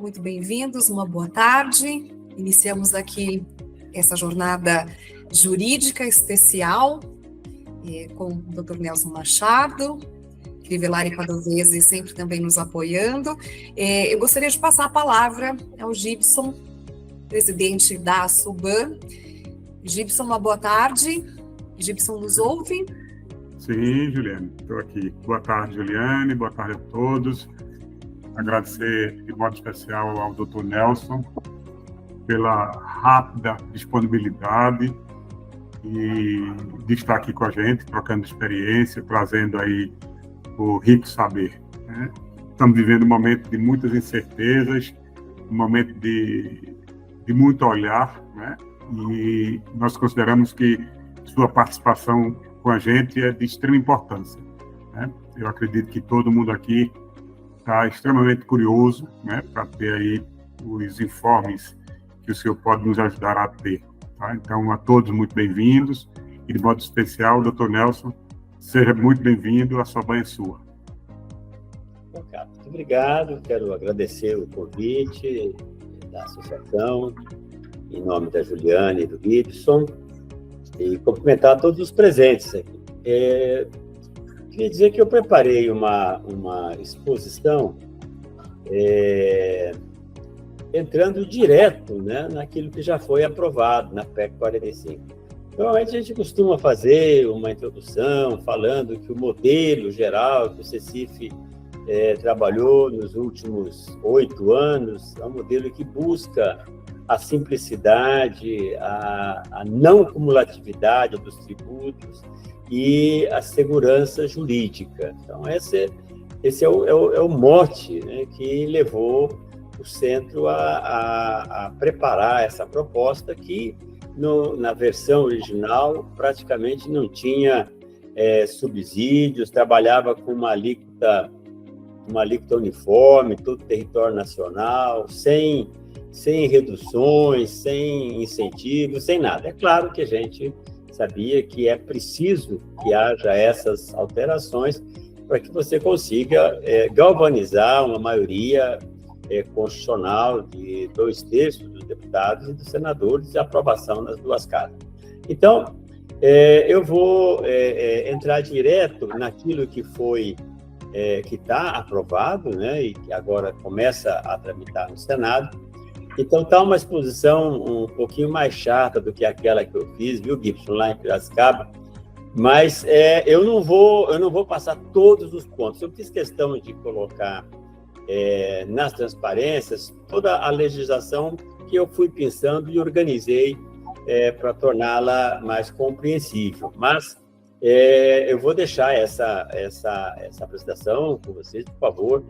muito bem-vindos, uma boa tarde. Iniciamos aqui essa jornada jurídica especial com o Dr. Nelson Machado, Crivellari Padovese sempre também nos apoiando. Eu gostaria de passar a palavra ao Gibson, presidente da SUBAM. Gibson, uma boa tarde. Gibson, nos ouve? Sim, Juliane, estou aqui. Boa tarde, Juliane, boa tarde a todos. Agradecer de modo especial ao Dr. Nelson pela rápida disponibilidade e de estar aqui com a gente, trocando experiência, trazendo aí o rico saber, né? Estamos vivendo um momento de muitas incertezas, um momento de muito olhar, né? E nós consideramos que sua participação com a gente é de extrema importância, né? Eu acredito que todo mundo aqui está extremamente curioso, né, para ter aí os informes que o senhor pode nos ajudar a ter, tá? Então, a todos muito bem-vindos e, de modo especial, Dr. Nelson, seja muito bem-vindo, a SUBAM é sua. Bom, cara, muito obrigado, quero agradecer o convite da associação, em nome da Juliane e do Gibson, e cumprimentar todos os presentes aqui. Queria dizer que eu preparei uma exposição entrando direto, né, naquilo que já foi aprovado na PEC 45. Normalmente a gente costuma fazer uma introdução falando que o modelo geral que o CECIF trabalhou nos últimos 8 anos é um modelo que busca a simplicidade, a não cumulatividade dos tributos e a segurança jurídica. Então, esse é o mote, né, que levou o centro a preparar essa proposta que, na versão original, praticamente não tinha subsídios, trabalhava com uma alíquota uniforme, todo o território nacional, sem reduções, sem incentivos, sem nada. É claro que a gente sabia que é preciso que haja essas alterações para que você consiga galvanizar uma maioria constitucional de 2/3 dos deputados e dos senadores e aprovação nas duas casas. Então, eu vou entrar direto naquilo que foi que está aprovado, né, e que agora começa a tramitar no Senado. Então, está uma exposição um pouquinho mais chata do que aquela que eu fiz, viu, Gibson, lá em Piracicaba, mas eu não vou passar todos os pontos. Eu fiz questão de colocar nas transparências toda a legislação que eu fui pensando e organizei para torná-la mais compreensível. Mas eu vou deixar essa apresentação com vocês, por favor.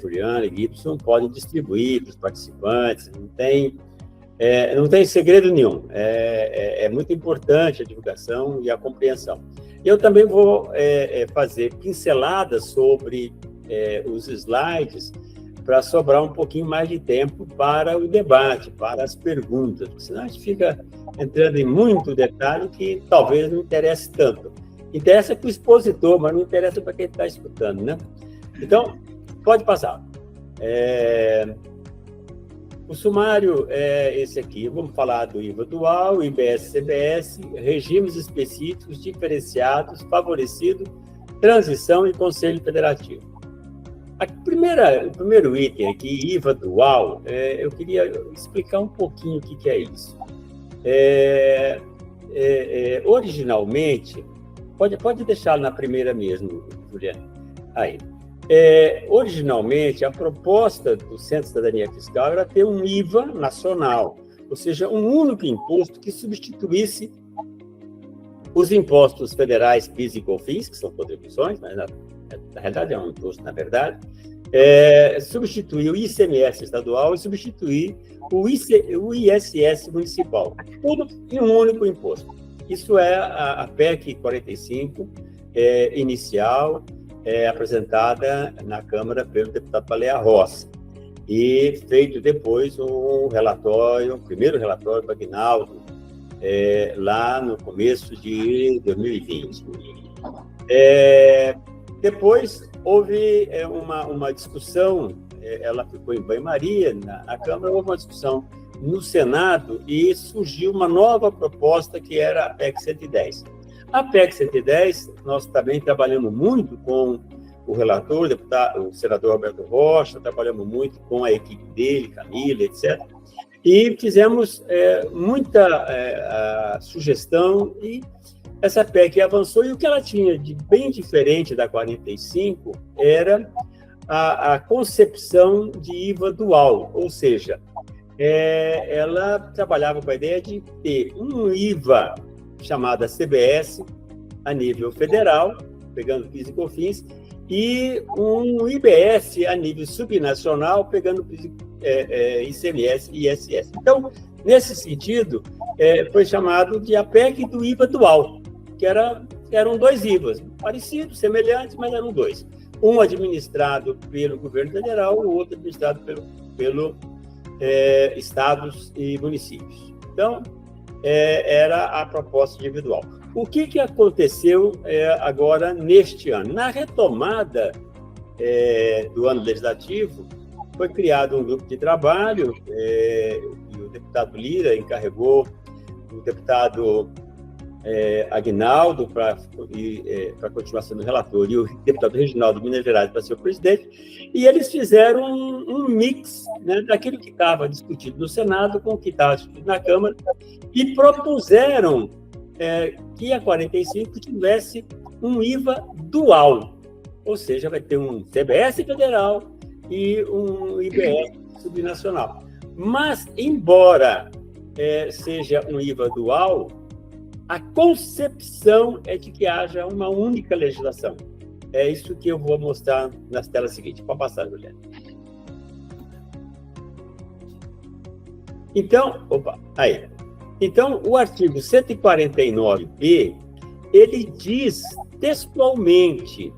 Juliana e Gibson podem distribuir para os participantes, não tem segredo nenhum, é muito importante a divulgação e a compreensão. Eu também vou fazer pinceladas sobre os slides para sobrar um pouquinho mais de tempo para o debate, para as perguntas, porque senão a gente fica entrando em muito detalhe que talvez não interesse tanto. Interessa para o expositor, mas não interessa para quem está escutando, né? Então, pode passar. O sumário é esse aqui. Vamos falar do IVA dual, IBS-CBS, regimes específicos, diferenciados, favorecido, transição e Conselho Federativo. O primeiro item aqui, IVA dual, eu queria explicar um pouquinho o que é isso. Originalmente, pode deixar na primeira mesmo, Juliana. Aí. Originalmente, a proposta do Centro de Cidadania Fiscal era ter um IVA nacional, ou seja, um único imposto que substituísse os impostos federais, PIS e COFINS, que são contribuições, mas na realidade é um imposto, na verdade, substituir o ICMS estadual e substituir o ISS municipal, tudo em um único imposto. Isso é a PEC 45 inicial, apresentada na Câmara pelo deputado Baleia Rossi, e feito depois o primeiro relatório do Aguinaldo, lá no começo de 2020. Depois houve uma discussão ela ficou em banho-maria na Câmara, houve uma discussão no Senado e surgiu uma nova proposta que era a PEC 110. A PEC 110, nós também trabalhamos muito com o relator, o senador Roberto Rocha, trabalhamos muito com a equipe dele, Camila, etc. E fizemos muita sugestão e essa PEC avançou. E o que ela tinha de bem diferente da 45 era a concepção de IVA dual, ou seja, ela trabalhava com a ideia de ter um IVA chamado CBS a nível federal, pegando PIS e COFINS, e um IBS a nível subnacional, pegando ICMS e ISS. Então, nesse sentido, foi chamado de a PEC do IVA dual, que eram dois IVAs, parecidos, semelhantes, mas eram dois. Um administrado pelo governo federal, o outro administrado pelo estados e municípios. Então, era a proposta individual. O que aconteceu agora neste ano? Na retomada do ano legislativo, foi criado um grupo de trabalho, e o deputado Lira encarregou o deputado Aguinaldo para continuar sendo relator, e o deputado Reginaldo de Minas Gerais para ser o presidente, e eles fizeram um mix, né, daquilo que estava discutido no Senado com o que estava discutido na Câmara, e propuseram que a 45 tivesse um IVA dual, ou seja, vai ter um CBS federal e um IBS subnacional. Mas, embora seja um IVA dual, a concepção é de que haja uma única legislação. É isso que eu vou mostrar nas telas seguintes. Pode passar, Juliana. Então, Então, o artigo 149b, ele diz textualmente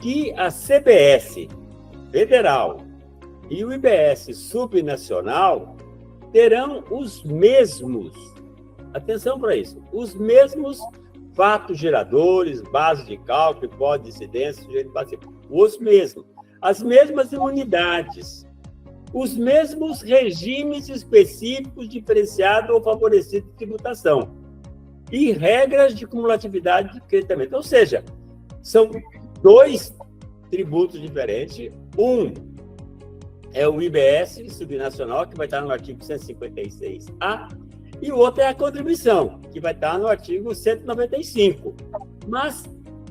que a CBS federal e o IBS subnacional terão os mesmos, atenção para isso, os mesmos fatos geradores, base de cálculo, hipótese de incidência, sujeito passivo, os mesmos, as mesmas imunidades, os mesmos regimes específicos diferenciado ou favorecido de tributação e regras de cumulatividade de creditamento. Ou seja, são dois tributos diferentes. Um é o IBS subnacional, que vai estar no artigo 156A, e o outro é a contribuição, que vai estar no artigo 195. Mas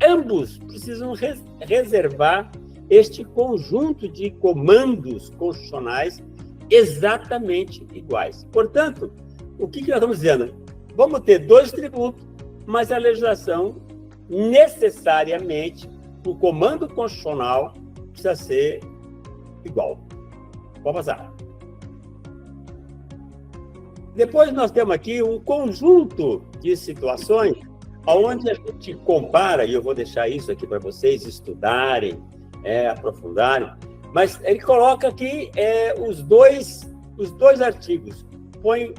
ambos precisam reservar este conjunto de comandos constitucionais exatamente iguais. Portanto, o que nós estamos dizendo? Vamos ter dois tributos, mas a legislação necessariamente, o comando constitucional precisa ser igual. Pode passar. Depois nós temos aqui um conjunto de situações onde a gente compara, e eu vou deixar isso aqui para vocês estudarem, aprofundarem, mas ele coloca aqui os dois artigos, põe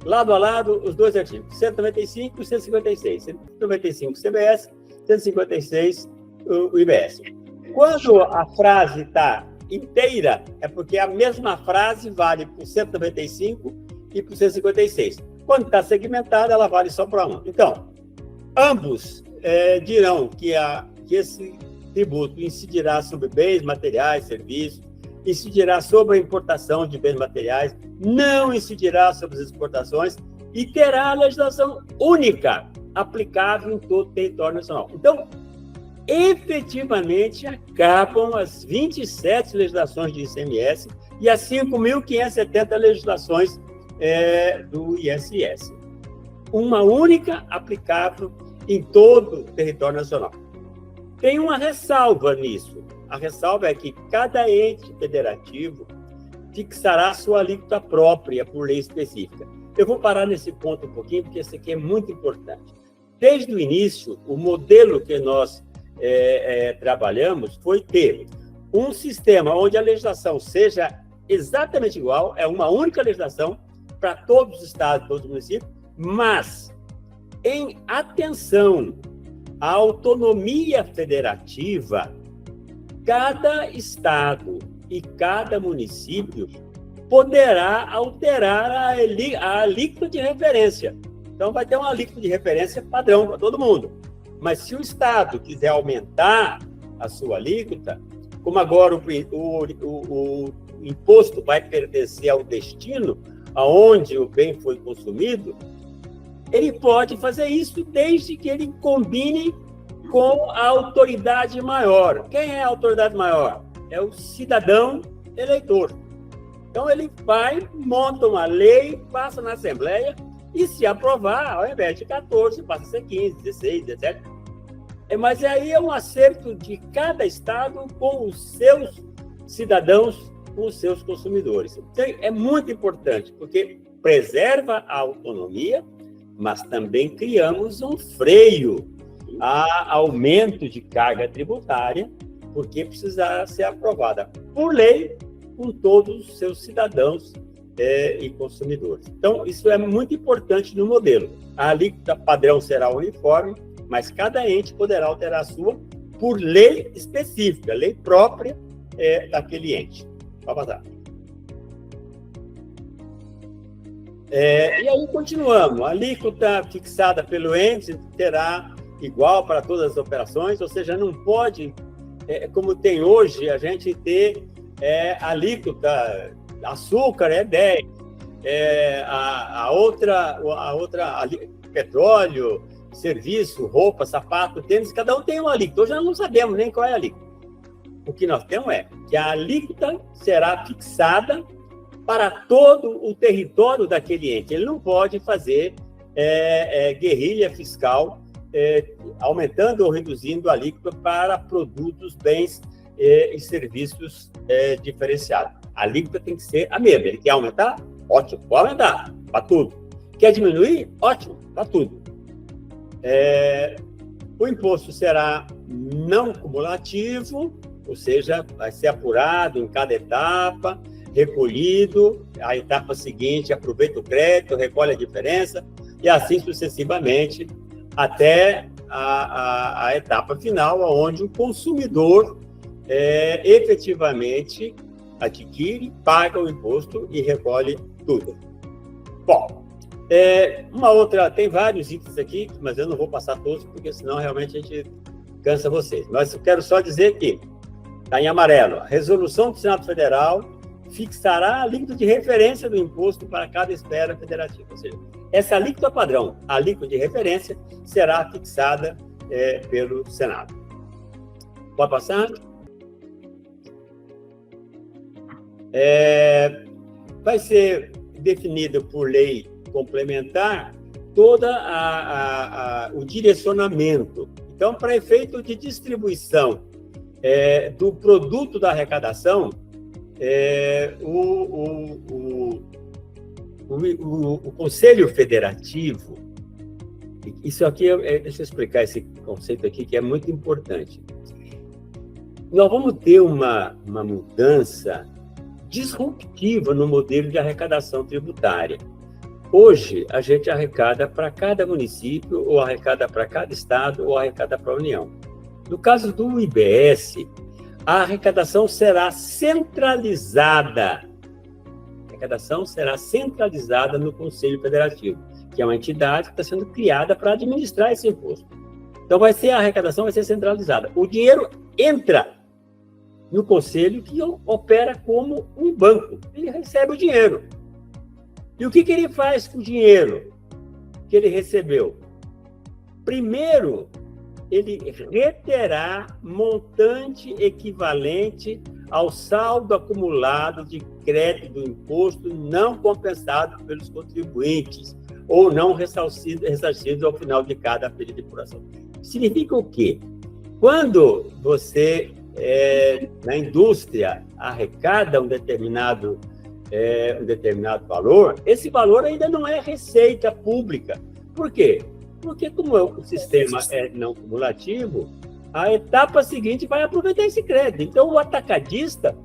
lado a lado os dois artigos, 195 e 156, 195 CBS, 156 o IBS. Quando a frase está inteira, é porque a mesma frase vale para o 195 e para o 156. Quando está segmentada, ela vale só para um. Então, ambos dirão que esse tributo incidirá sobre bens, materiais, serviços, incidirá sobre a importação de bens materiais, não incidirá sobre as exportações e terá a legislação única aplicável em todo o território nacional. Então, efetivamente, acabam as 27 legislações de ICMS e as 5.570 legislações do ISS. Uma única aplicável em todo o território nacional. Tem uma ressalva nisso. A ressalva é que cada ente federativo fixará sua alíquota própria por lei específica. Eu vou parar nesse ponto um pouquinho, porque esse aqui é muito importante. Desde o início, o modelo que nós trabalhamos foi ter um sistema onde a legislação seja exatamente igual, é uma única legislação para todos os estados, todos os municípios, mas em atenção à autonomia federativa, cada estado e cada município poderá alterar a alíquota de referência. Então, vai ter uma alíquota de referência padrão para todo mundo. Mas se o Estado quiser aumentar a sua alíquota, como agora o imposto vai pertencer ao destino aonde o bem foi consumido, ele pode fazer isso desde que ele combine com a autoridade maior. Quem é a autoridade maior? É o cidadão eleitor. Então, ele vai, monta uma lei, passa na Assembleia, e se aprovar, ao invés de 14, passa a ser 15, 16, 17. Mas aí é um acerto de cada estado com os seus cidadãos, com os seus consumidores. Então, é muito importante, porque preserva a autonomia, mas também criamos um freio a aumento de carga tributária, porque precisa ser aprovada por lei com todos os seus cidadãos e consumidores. Então, isso é muito importante no modelo. A alíquota padrão será uniforme, mas cada ente poderá alterar a sua por lei específica, lei própria daquele ente. Pode passar. E aí continuamos. A alíquota fixada pelo ente terá igual para todas as operações, ou seja, não pode, como tem hoje, a gente ter alíquota, açúcar é 10, a outra petróleo, serviço, roupa, sapato, tênis, cada um tem uma alíquota. Hoje nós não sabemos nem qual é a alíquota. O que nós temos é que a alíquota será fixada para todo o território daquele ente. Ele não pode fazer guerrilha fiscal, aumentando ou reduzindo a alíquota para produtos, bens e serviços diferenciados. A alíquota tem que ser a mesma. Ele quer aumentar? Ótimo, pode aumentar, para tudo. Quer diminuir? Ótimo, para tudo. O imposto será não cumulativo, ou seja, vai ser apurado em cada etapa, recolhido, a etapa seguinte aproveita o crédito, recolhe a diferença, e assim sucessivamente, até a etapa final, onde o consumidor efetivamente adquire, paga o imposto e recolhe tudo. Bom, uma outra, tem vários itens aqui, mas eu não vou passar todos, porque senão realmente a gente cansa vocês. Mas eu quero só dizer que, está em amarelo, a resolução do Senado Federal fixará a alíquota de referência do imposto para cada esfera federativa. Ou seja, essa alíquota padrão, a alíquota de referência, será fixada pelo Senado. Pode passar? Vai ser definido por lei complementar todo o direcionamento. Então, para efeito de distribuição do produto da arrecadação, o Conselho Federativo, isso aqui, deixa eu explicar esse conceito aqui, que é muito importante. Nós vamos ter uma mudança disruptiva no modelo de arrecadação tributária. Hoje, a gente arrecada para cada município, ou arrecada para cada estado, ou arrecada para a União. No caso do IBS, a arrecadação será centralizada. A arrecadação será centralizada no Conselho Federativo, que é uma entidade que está sendo criada para administrar esse imposto. Então, a arrecadação vai ser centralizada. O dinheiro entra no Conselho, que opera como um banco. Ele recebe o dinheiro. E o que ele faz com o dinheiro que ele recebeu? Primeiro, ele reterá montante equivalente ao saldo acumulado de crédito do imposto não compensado pelos contribuintes ou não ressarcido ao final de cada período de apuração. Significa o quê? Quando você, na indústria, arrecada um determinado valor, esse valor ainda não é receita pública. Por quê? Porque, como o sistema é não cumulativo, a etapa seguinte vai aproveitar esse crédito. Então, o atacadista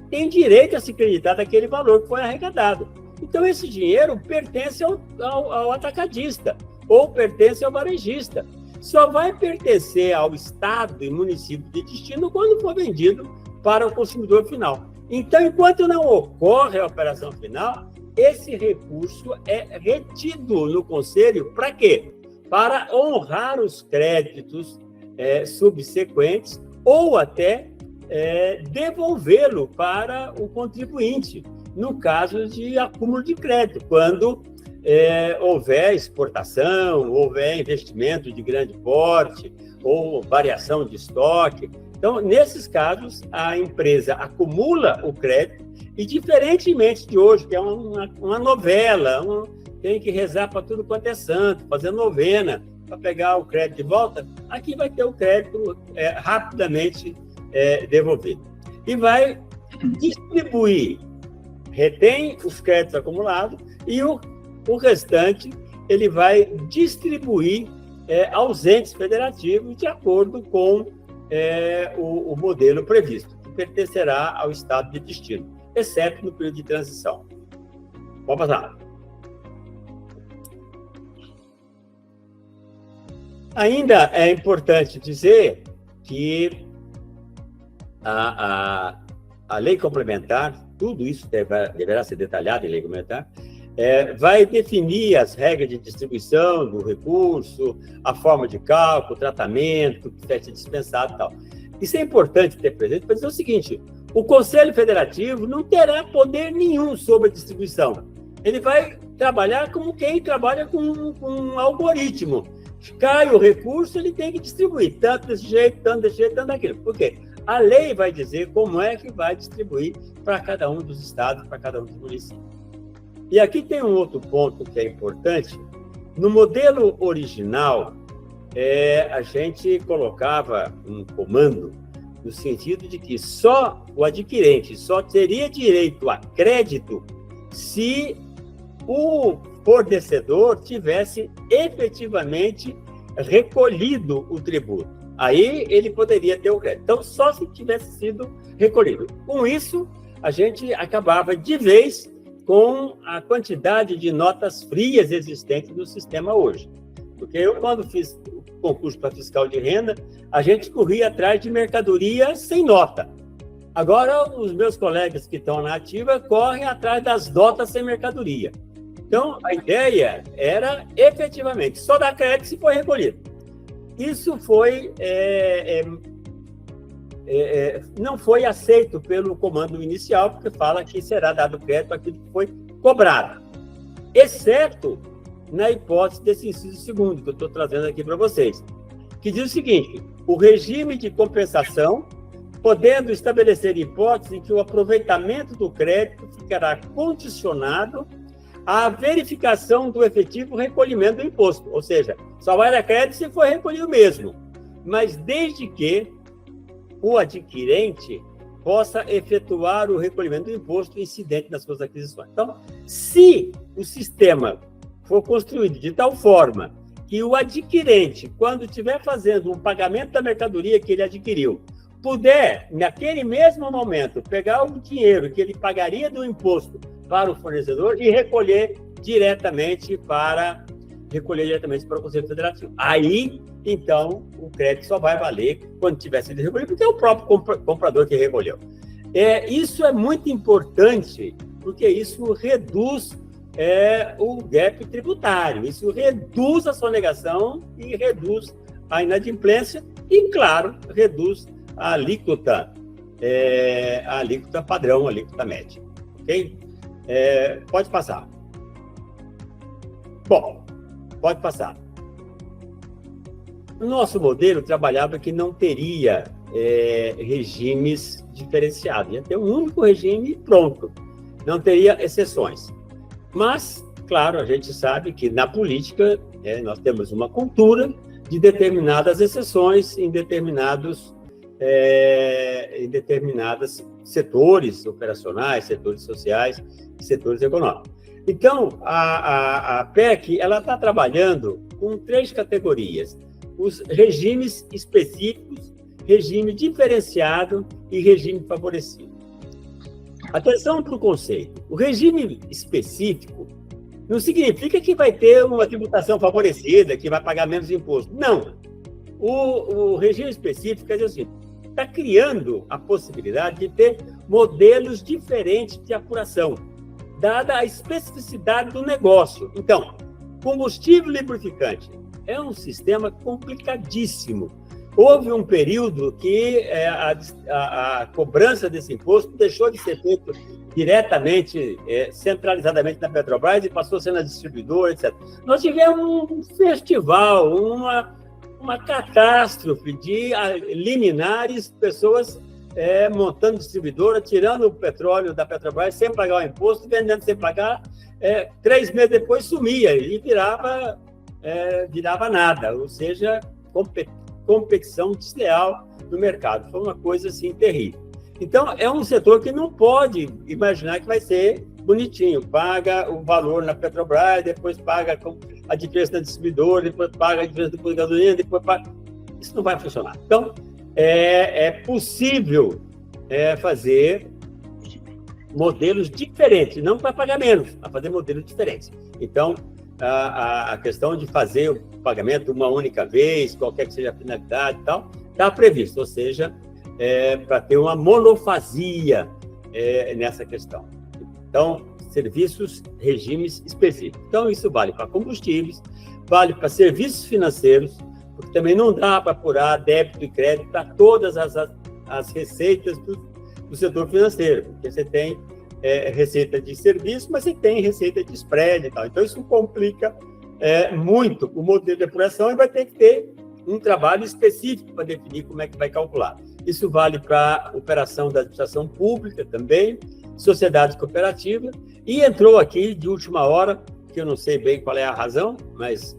tem direito a se acreditar daquele valor que foi arrecadado. Então, esse dinheiro pertence ao atacadista ou pertence ao varejista. Só vai pertencer ao Estado e município de destino quando for vendido para o consumidor final. Então, enquanto não ocorre a operação final, esse recurso é retido no Conselho para quê? Para honrar os créditos subsequentes ou até devolvê-lo para o contribuinte, no caso de acúmulo de crédito, quando houver exportação, houver investimento de grande porte ou variação de estoque. Então, nesses casos, a empresa acumula o crédito e, diferentemente de hoje, que é uma novela, tem que rezar para tudo quanto é santo, fazer novena para pegar o crédito de volta, aqui vai ter o crédito rapidamente devolvido. E vai distribuir, retém os créditos acumulados e o restante ele vai distribuir aos entes federativos de acordo com o modelo previsto, que pertencerá ao estado de destino, exceto no período de transição. Vamos passar. Ainda é importante dizer que a lei complementar, tudo isso deverá ser detalhado em lei complementar, vai definir as regras de distribuição do recurso, a forma de cálculo, tratamento, que deve ser dispensado e tal. Isso é importante ter presente para dizer o seguinte: o Conselho Federativo não terá poder nenhum sobre a distribuição. Ele vai trabalhar como quem trabalha com um algoritmo. Cai o recurso, ele tem que distribuir, tanto desse jeito, tanto daquilo. Por quê? A lei vai dizer como é que vai distribuir para cada um dos estados, para cada um dos municípios. E aqui tem um outro ponto que é importante. No modelo original, a gente colocava um comando no sentido de que só o adquirente só teria direito a crédito se o fornecedor tivesse efetivamente recolhido o tributo. Aí ele poderia ter o crédito. Então, só se tivesse sido recolhido. Com isso, a gente acabava de vez com a quantidade de notas frias existentes no sistema hoje. Porque eu, quando fiz o concurso para fiscal de renda, a gente corria atrás de mercadoria sem nota. Agora, os meus colegas que estão na ativa correm atrás das notas sem mercadoria. Então, a ideia era, efetivamente, só dar crédito se for recolhido. Isso foi não foi aceito pelo comando inicial, porque fala que será dado crédito àquilo que foi cobrado, exceto na hipótese desse inciso segundo, que eu estou trazendo aqui para vocês, que diz o seguinte: o regime de compensação, podendo estabelecer hipótese em que o aproveitamento do crédito ficará condicionado à verificação do efetivo recolhimento do imposto, ou seja, só vai dar crédito se for recolhido mesmo, mas desde que o adquirente possa efetuar o recolhimento do imposto incidente nas suas aquisições. Então, se o sistema for construído de tal forma que o adquirente, quando estiver fazendo um pagamento da mercadoria que ele adquiriu, puder, naquele mesmo momento, pegar o dinheiro que ele pagaria do imposto para o fornecedor e recolher diretamente para o Conselho Federativo. Aí, então, o crédito só vai valer quando tiver sido recolhido, porque é o próprio comprador que recolheu. Isso é muito importante, porque isso reduz o gap tributário, isso reduz a sonegação e reduz a inadimplência e, claro, reduz a alíquota padrão, a alíquota média. Ok? Pode passar. Bom, pode passar. O nosso modelo trabalhava que não teria regimes diferenciados, ia ter um único regime pronto, não teria exceções. Mas, claro, a gente sabe que na política nós temos uma cultura de determinadas exceções em determinados setores operacionais, setores sociais, setores econômicos. Então, a PEC ela está trabalhando com 3 categorias: os regimes específicos, regime diferenciado e regime favorecido. Atenção para o conceito. O regime específico não significa que vai ter uma tributação favorecida, que vai pagar menos imposto. Não. O regime específico quer dizer assim: está criando a possibilidade de ter modelos diferentes de apuração, dada a especificidade do negócio. Então, combustível lubrificante é um sistema complicadíssimo. Houve um período que a cobrança desse imposto deixou de ser feita diretamente, centralizadamente na Petrobras e passou a ser na distribuidora, etc. Nós tivemos um festival, uma catástrofe de liminares, pessoas montando distribuidora, tirando o petróleo da Petrobras sem pagar o imposto, vendendo sem pagar, 3 meses depois sumia e virava nada, ou seja, competição desleal no mercado. Foi uma coisa assim terrível. Então, é um setor que não pode imaginar que vai ser bonitinho, paga o valor na Petrobras, depois paga a diferença na distribuidora, depois paga a diferença do posto de gasolina, depois paga... Isso não vai funcionar. Então, é possível fazer modelos diferentes, não para pagar menos, para fazer modelos diferentes. Então, a questão de fazer o pagamento uma única vez, qualquer que seja a finalidade e tal, está previsto, ou seja, para ter uma monofasia nessa questão. Então, serviços, regimes específicos. Então, isso vale para combustíveis, vale para serviços financeiros, porque também não dá para apurar débito e crédito para todas as receitas do setor financeiro, porque você tem receita de serviço, mas você tem receita de spread e tal. Então, isso complica muito o modelo de apuração e vai ter que ter um trabalho específico para definir como é que vai calcular. Isso vale para a operação da administração pública também, sociedades cooperativas, e entrou aqui de última hora, que eu não sei bem qual é a razão, mas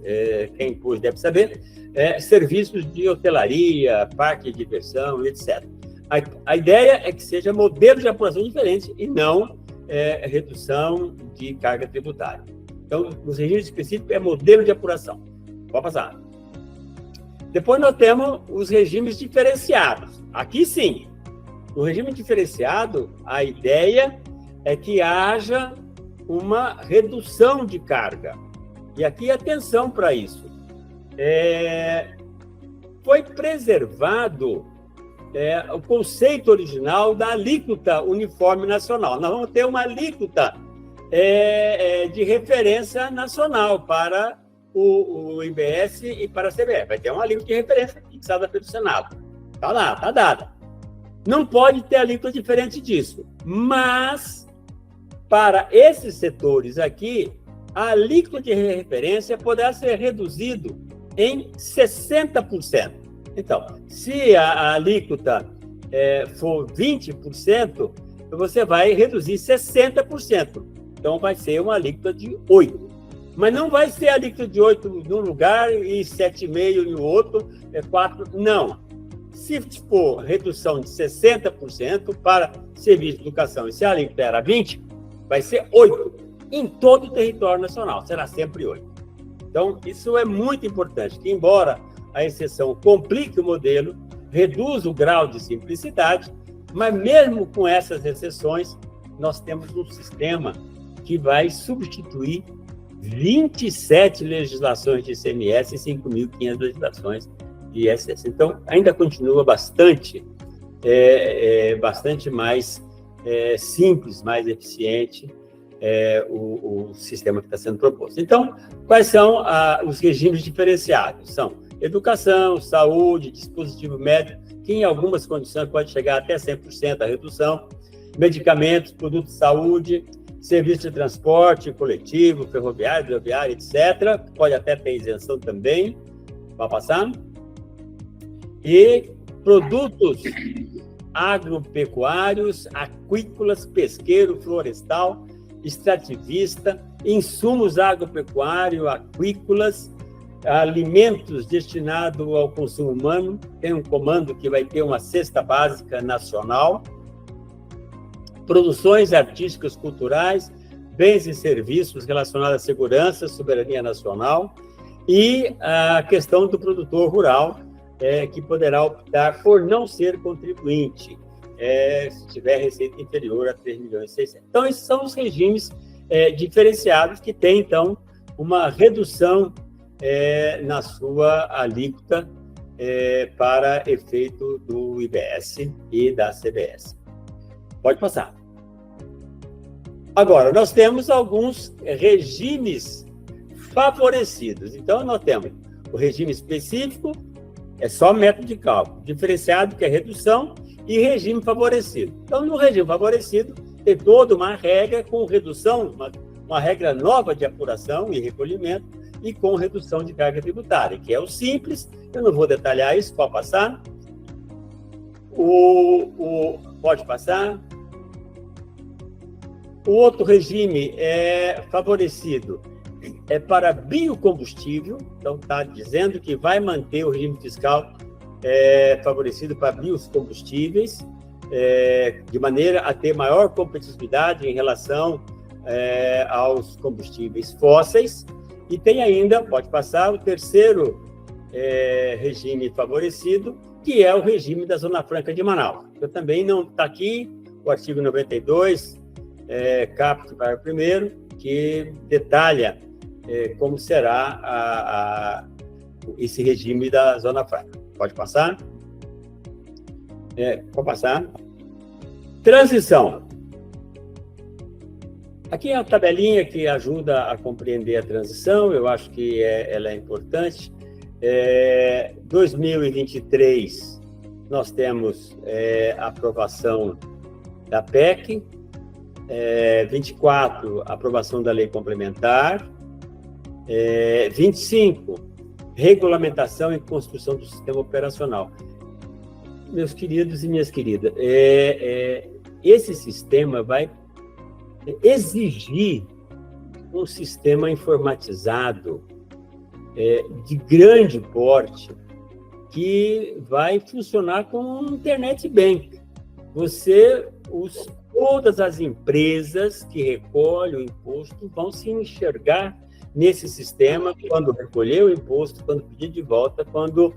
quem pôs deve saber, serviços de hotelaria, parque de diversão, etc. A ideia é que seja modelo de apuração diferente e não redução de carga tributária. Então, os regimes específicos é modelo de apuração. Pode passar. Depois nós temos os regimes diferenciados. Aqui sim, no regime diferenciado, a ideia é que haja uma redução de carga. E aqui atenção para isso. Foi preservado o conceito original da alíquota uniforme nacional. Nós vamos ter uma alíquota de referência nacional para o IBS e para a CBF. Vai ter uma alíquota de referência fixada pelo Senado. Está lá, está dada. Não pode ter alíquota diferente disso. Mas, para esses setores aqui, a alíquota de referência poderá ser reduzido em 60%. Então, se a alíquota for 20%, você vai reduzir 60%. Então, vai ser uma alíquota de 8%. Mas não vai ser alíquota de 8% num lugar e 7,5% no outro, 4%. Não. Se for redução de 60% para serviço de educação e se a alíquota era 20%, vai ser 8% em todo o território nacional. Será sempre 8%. Então, isso é muito importante, que embora a exceção complique o modelo, reduz o grau de simplicidade, mas mesmo com essas exceções, nós temos um sistema que vai substituir 27 legislações de ICMS e 5.500 legislações de ISS. Então, ainda continua bastante mais simples, mais eficiente o sistema que está sendo proposto. Então, quais são os regimes diferenciados? São educação, saúde, dispositivo médico, que em algumas condições pode chegar até 100% a redução, medicamentos, produtos de saúde, serviço de transporte coletivo, ferroviário, rodoviário, etc. Pode até ter isenção também. Vai passar. E produtos agropecuários, aquícolas, pesqueiro, florestal, extrativista, insumos agropecuários, aquícolas, alimentos destinados ao consumo humano. Tem um comando que vai ter uma cesta básica nacional, produções artísticas, culturais, bens e serviços relacionados à segurança, soberania nacional e a questão do produtor rural, que poderá optar por não ser contribuinte, se tiver receita inferior a 3.600.000. Então, esses são os regimes diferenciados que têm, então, uma redução na sua alíquota para efeito do IBS e da CBS. Pode passar. Agora, nós temos alguns regimes favorecidos. Então, nós temos o regime específico, é só método de cálculo, diferenciado, que é redução, e regime favorecido. Então, no regime favorecido, tem toda uma regra com redução, uma regra nova de apuração e recolhimento, e com redução de carga tributária, que é o simples. Eu não vou detalhar isso, pode passar. Pode passar. O outro regime favorecido é para biocombustível, então está dizendo que vai manter o regime fiscal favorecido para biocombustíveis, de maneira a ter maior competitividade em relação aos combustíveis fósseis. E tem ainda, pode passar, o terceiro regime favorecido, que é o regime da Zona Franca de Manaus. Eu também não está aqui, o artigo 92, caput parágrafo 1º, que detalha como será esse regime da Zona Franca. Pode passar? Pode passar. Transição. Aqui é a tabelinha que ajuda a compreender a transição, eu acho que ela é importante. 2023, nós temos a aprovação da PEC, 24, aprovação da lei complementar, 25, regulamentação e construção do sistema operacional. Meus queridos e minhas queridas, esse sistema vai exigir um sistema informatizado de grande porte que vai funcionar como um internet bank. Todas as empresas que recolhem o imposto vão se enxergar nesse sistema quando recolher o imposto, quando pedir de volta, quando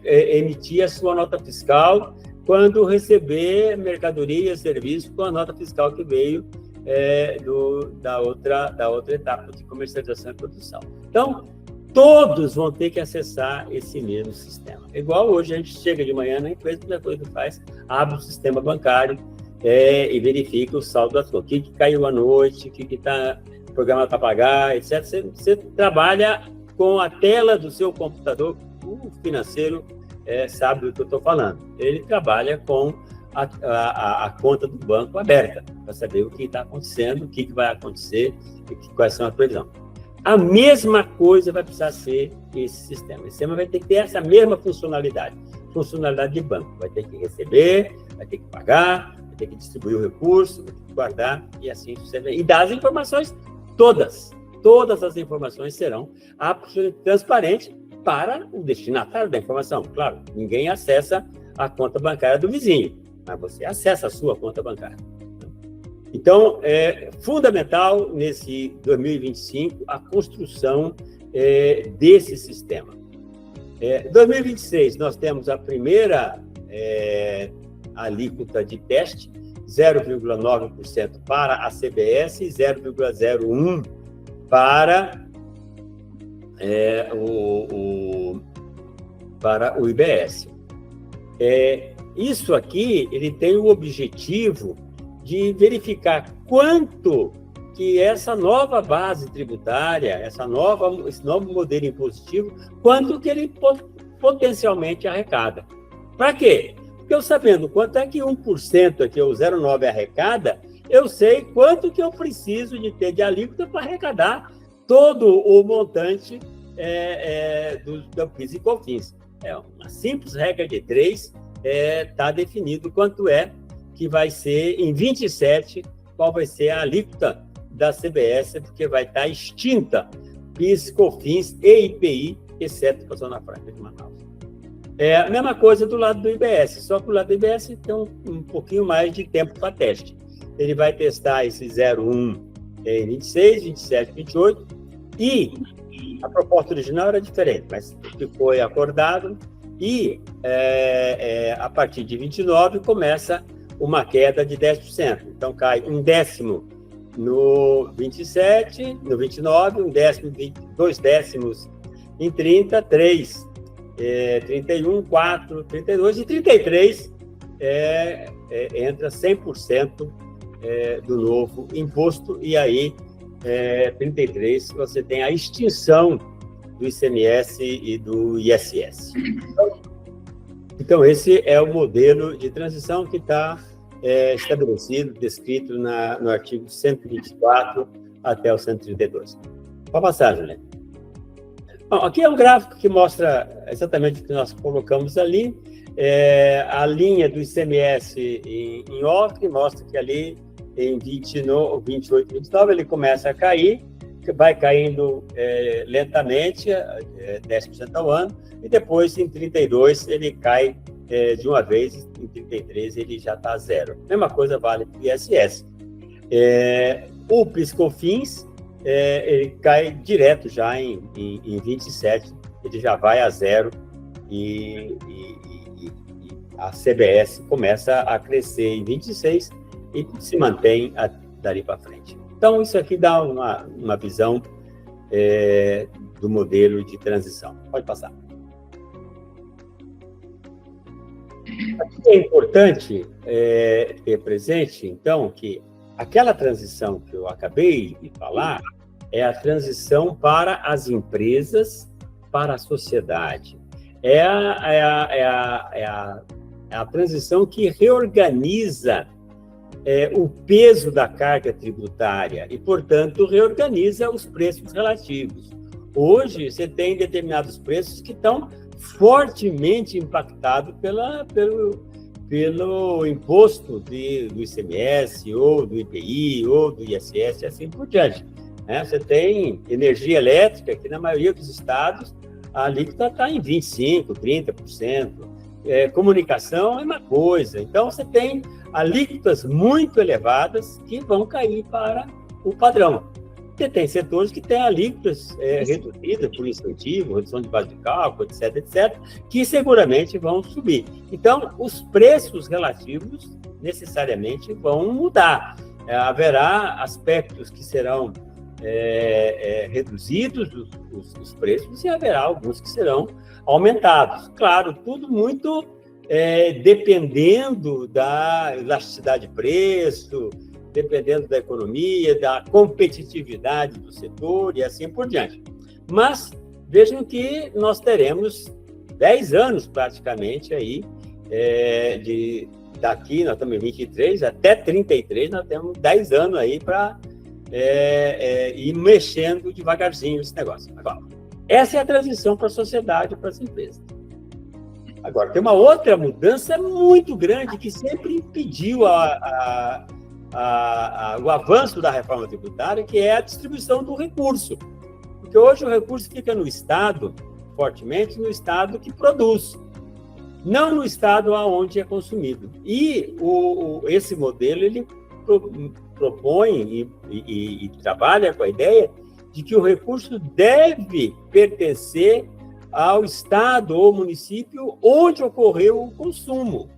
emitir a sua nota fiscal, quando receber mercadoria e serviço com a nota fiscal que veio da outra etapa de comercialização e produção. Então, todos vão ter que acessar esse mesmo sistema. Igual hoje, a gente chega de manhã na empresa, a primeira coisa que faz, abre o sistema bancário e verifica o saldo da conta. O que caiu à noite, o que está programado para pagar, etc. Você trabalha com a tela do seu computador, o financeiro sabe do que eu estou falando. Ele trabalha com a conta do banco aberta, para saber o que está acontecendo, o que vai acontecer, e quais são as previsões. A mesma coisa vai precisar ser esse sistema. Esse sistema vai ter que ter essa mesma funcionalidade de banco. Vai ter que receber, vai ter que pagar, vai ter que distribuir o recurso, vai ter que guardar, e assim sucessivamente. E dar as informações todas as informações serão absolutamente transparentes para o destinatário da informação. Claro, ninguém acessa a conta bancária do vizinho, mas você acessa a sua conta bancária. Então, é fundamental, nesse 2025, a construção desse sistema. 2026, nós temos a primeira alíquota de teste, 0,9% para a CBS e 0,01% para o IBS. Isso aqui, ele tem o objetivo de verificar quanto que essa nova base tributária, esse novo modelo impositivo, quanto que ele potencialmente arrecada. Para quê? Porque eu sabendo quanto é que 1% aqui, ou 0,9% arrecada, eu sei quanto que eu preciso de ter de alíquota para arrecadar todo o montante do PIS e COFINS. É uma simples regra de 3, está definido quanto que vai ser em 27, qual vai ser a alíquota da CBS, porque vai estar extinta PIS, COFINS e IPI, exceto para a Zona Franca de Manaus. A mesma coisa do lado do IBS, só que o lado do IBS tem um pouquinho mais de tempo para teste. Ele vai testar esse 0,1 em 26, 27, 28, e a proposta original era diferente, mas que foi acordado, e a partir de 29 começa uma queda de 10%. Então, cai 1/10 no 27, no 29, 2 décimos em 30, 3 31, 4, 32 e 33 entra 100% do novo imposto, e aí 33 você tem a extinção do ICMS e do ISS. Então, esse é o modelo de transição que está estabelecido, descrito no artigo 124 até o 132. Pode passar, Juliana. Bom, aqui é um gráfico que mostra exatamente o que nós colocamos ali. A linha do ICMS em ocre mostra que ali em 28, 29 ele começa a cair, vai caindo lentamente, 10% ao ano, e depois em 32 ele cai de uma vez, em 33 ele já está zero. Mesma coisa vale para o ISS. O PIS/COFINS, ele cai direto já em 27, ele já vai a zero, e a CBS começa a crescer em 26 e se mantém dali para frente. Então, isso aqui dá uma visão do modelo de transição. Pode passar. Aqui é importante ter presente, então, que aquela transição que eu acabei de falar é a transição para as empresas, para a sociedade. É a transição que reorganiza o peso da carga tributária e, portanto, reorganiza os preços relativos. Hoje, você tem determinados preços que estão fortemente impactados pelo imposto do ICMS, ou do IPI, ou do ISS, e assim por diante. Você tem energia elétrica, que na maioria dos estados a alíquota está em 25%, 30%. Comunicação é uma coisa. Então, você tem alíquotas muito elevadas que vão cair para o padrão. Você tem setores que têm alíquotas reduzidas por incentivo, redução de base de cálculo, etc., etc., que seguramente vão subir. Então, os preços relativos necessariamente vão mudar. Haverá aspectos que serão reduzidos, os preços, e haverá alguns que serão aumentados. Claro, tudo muito dependendo da elasticidade de preço, dependendo da economia, da competitividade do setor e assim por diante. Mas vejam que nós teremos 10 anos praticamente aí, daqui, nós estamos em 23, até 33, nós temos 10 anos aí para ir mexendo devagarzinho esse negócio. Agora, essa é a transição para a sociedade e para as empresas. Agora, tem uma outra mudança muito grande que sempre impediu o avanço da reforma tributária, que é a distribuição do recurso. Porque hoje o recurso fica no Estado, fortemente no Estado que produz, não no Estado onde é consumido. E esse modelo, ele propõe e trabalha com a ideia de que o recurso deve pertencer ao Estado ou município onde ocorreu o consumo.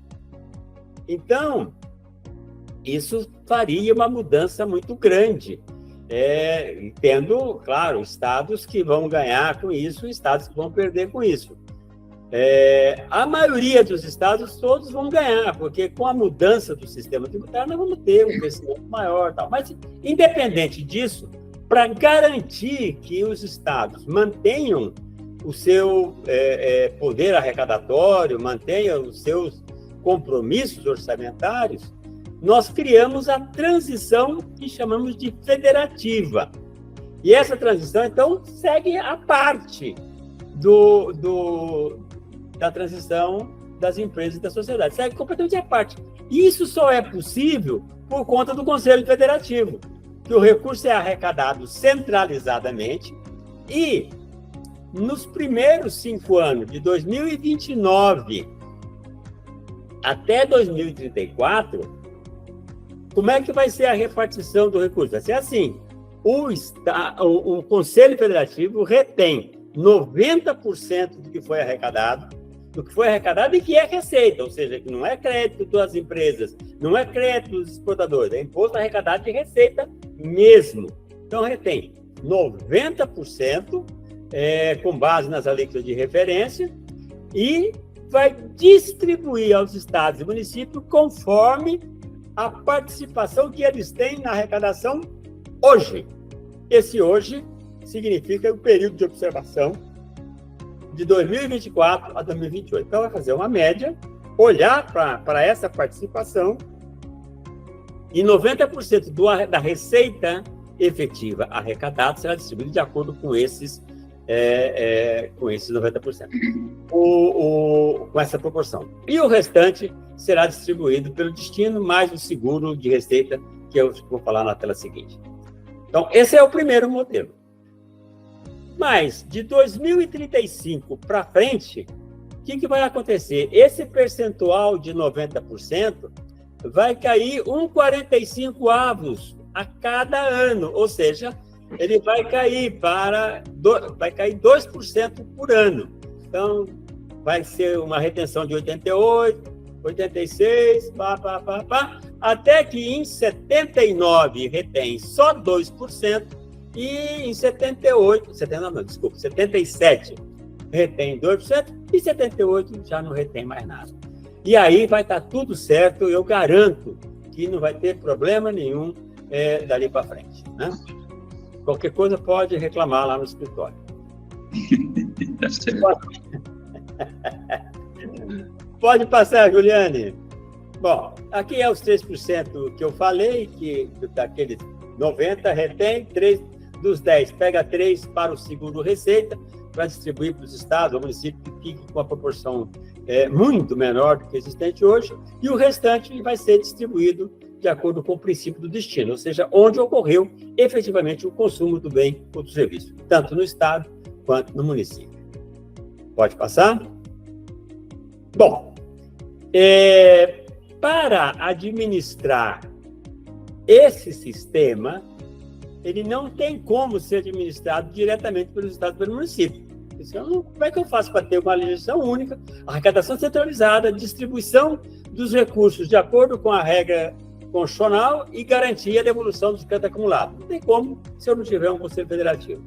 Então, isso faria uma mudança muito grande, tendo, claro, estados que vão ganhar com isso e estados que vão perder com isso. A maioria dos estados, todos vão ganhar, porque com a mudança do sistema tributário, nós vamos ter um crescimento maior. Tal. Mas, independente disso, para garantir que os estados mantenham o seu poder arrecadatório, mantenham os seus compromissos orçamentários, nós criamos a transição que chamamos de federativa. E essa transição, então, segue a parte da transição das empresas e da sociedade. Segue completamente a parte. Isso só é possível por conta do Conselho Federativo, que o recurso é arrecadado centralizadamente e, nos primeiros 5 anos, de 2029 até 2034, como é que vai ser a repartição do recurso? Vai ser assim: o Conselho Federativo retém 90% do que foi arrecadado e que é receita, ou seja, que não é crédito das empresas, não é crédito dos exportadores, é imposto arrecadado de receita mesmo. Então, retém 90% com base nas alíquotas de referência e vai distribuir aos estados e municípios conforme a participação que eles têm na arrecadação hoje. Esse hoje significa o período de observação de 2024 a 2028. Então, vai fazer uma média, olhar para essa participação e 90% da receita efetiva arrecadada será distribuída de acordo com esses 90%, com essa proporção. E o restante será distribuído pelo destino, mais o seguro de receita, que eu vou falar na tela seguinte. Então, esse é o primeiro modelo. Mas, de 2035 para frente, o que vai acontecer? Esse percentual de 90% vai cair 1,45 avos a cada ano, ou seja, ele vai cair 2% por ano. Então, vai ser uma retenção de 88, 86, até que em 79 retém só 2%, e em 77 retém 2%, e 78 já não retém mais nada. E aí vai estar tudo certo, eu garanto que não vai ter problema nenhum dali para frente, né? Qualquer coisa pode reclamar lá no escritório. Pode passar, Juliane. Bom, aqui é os 3% que eu falei, que daqueles 90 retém, 3 dos 10 pega 3 para o seguro receita, para distribuir para os estados ou municípios que fiquem com a proporção muito menor do que existente hoje, e o restante vai ser distribuído de acordo com o princípio do destino, ou seja, onde ocorreu efetivamente o consumo do bem ou do serviço, tanto no estado quanto no município. Pode passar? Bom, para administrar esse sistema, ele não tem como ser administrado diretamente pelos estados e pelo município. Como é que eu faço para ter uma legislação única, arrecadação centralizada, distribuição dos recursos de acordo com a regra constitucional e garantia a devolução dos créditos acumulados? Não tem como se eu não tiver um Conselho Federativo.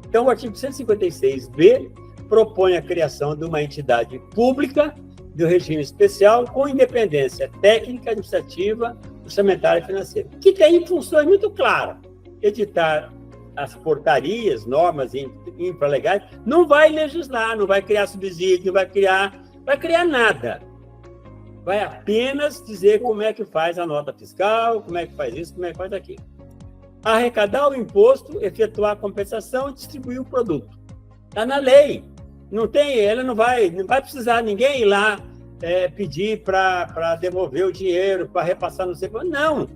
Então, o artigo 156b propõe a criação de uma entidade pública do regime especial com independência técnica, administrativa, orçamentária e financeira, que tem funções muito claras: editar as portarias, normas infralegais, não vai legislar, não vai criar subsídio, não vai criar nada. Vai apenas dizer como é que faz a nota fiscal, como é que faz isso, como é que faz aquilo. Arrecadar o imposto, efetuar a compensação e distribuir o produto. Está na lei. Ela não vai precisar ninguém ir lá pedir para devolver o dinheiro, para repassar no CPF. Não.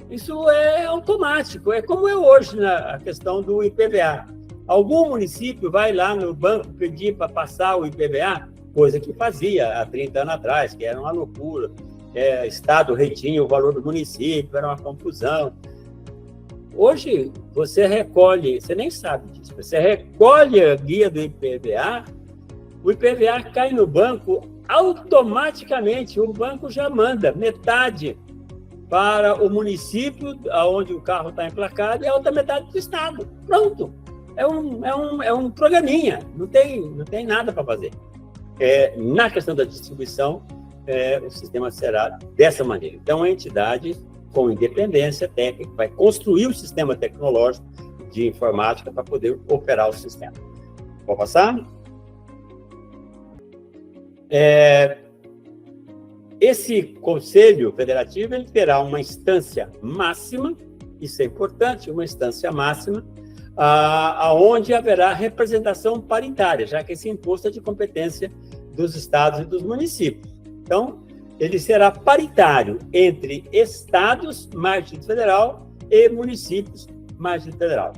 Isso é automático, é como é hoje na questão do IPVA. Algum município vai lá no banco pedir para passar o IPVA, coisa que fazia há 30 anos atrás, que era uma loucura. Estado retinha o valor do município, era uma confusão. Hoje, você recolhe, você nem sabe disso, você recolhe a guia do IPVA, o IPVA cai no banco automaticamente, o banco já manda metade para o município onde o carro está emplacado e a outra metade do estado. Pronto. É um programinha, não tem nada para fazer. Na questão da distribuição, o sistema será dessa maneira. Então, a entidade com independência técnica vai construir o sistema tecnológico de informática para poder operar o sistema. Pode passar? Esse Conselho Federativo ele terá uma instância máxima, isso é importante, uma instância máxima, aonde haverá representação paritária, já que esse imposto é de competência dos estados e dos municípios. Então, ele será paritário entre estados, mais Distrito Federal, e municípios, mais Distrito Federal.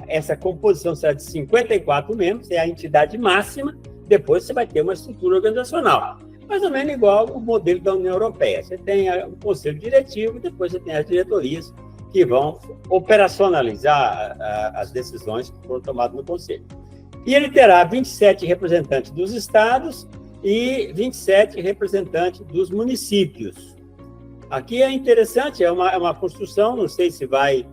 Essa composição será de 54 membros, é a entidade máxima, depois você vai ter uma estrutura organizacional. Mais ou menos igual o modelo da União Europeia. Você tem o conselho diretivo e depois você tem as diretorias que vão operacionalizar as decisões que foram tomadas no conselho. E ele terá 27 representantes dos estados e 27 representantes dos municípios. Aqui é interessante, é uma construção, não sei se vai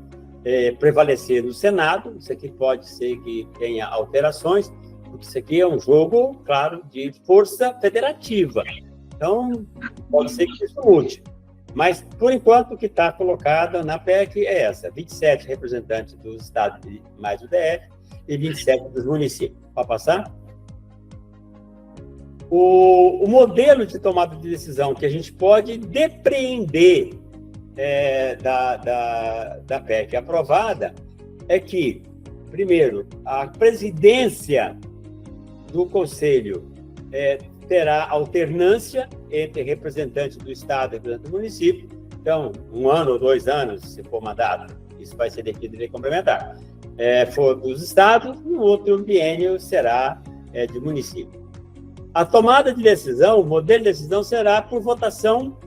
prevalecer no Senado, isso aqui pode ser que tenha alterações, Porque isso aqui é um jogo, claro, de força federativa. Então, pode ser que isso mude. Mas, por enquanto, o que está colocado na PEC é essa: 27 representantes dos estados mais o DF e 27 dos municípios. Pode passar? O modelo de tomada de decisão que a gente pode depreender da PEC aprovada é que, primeiro, a presidência do Conselho terá alternância entre representantes do Estado e representantes do município. Então, 1 ano ou 2 anos, se for mandato, isso vai ser definido em lei complementar. For dos estados, no outro biênio será de município. A tomada de decisão, o modelo de decisão será por votação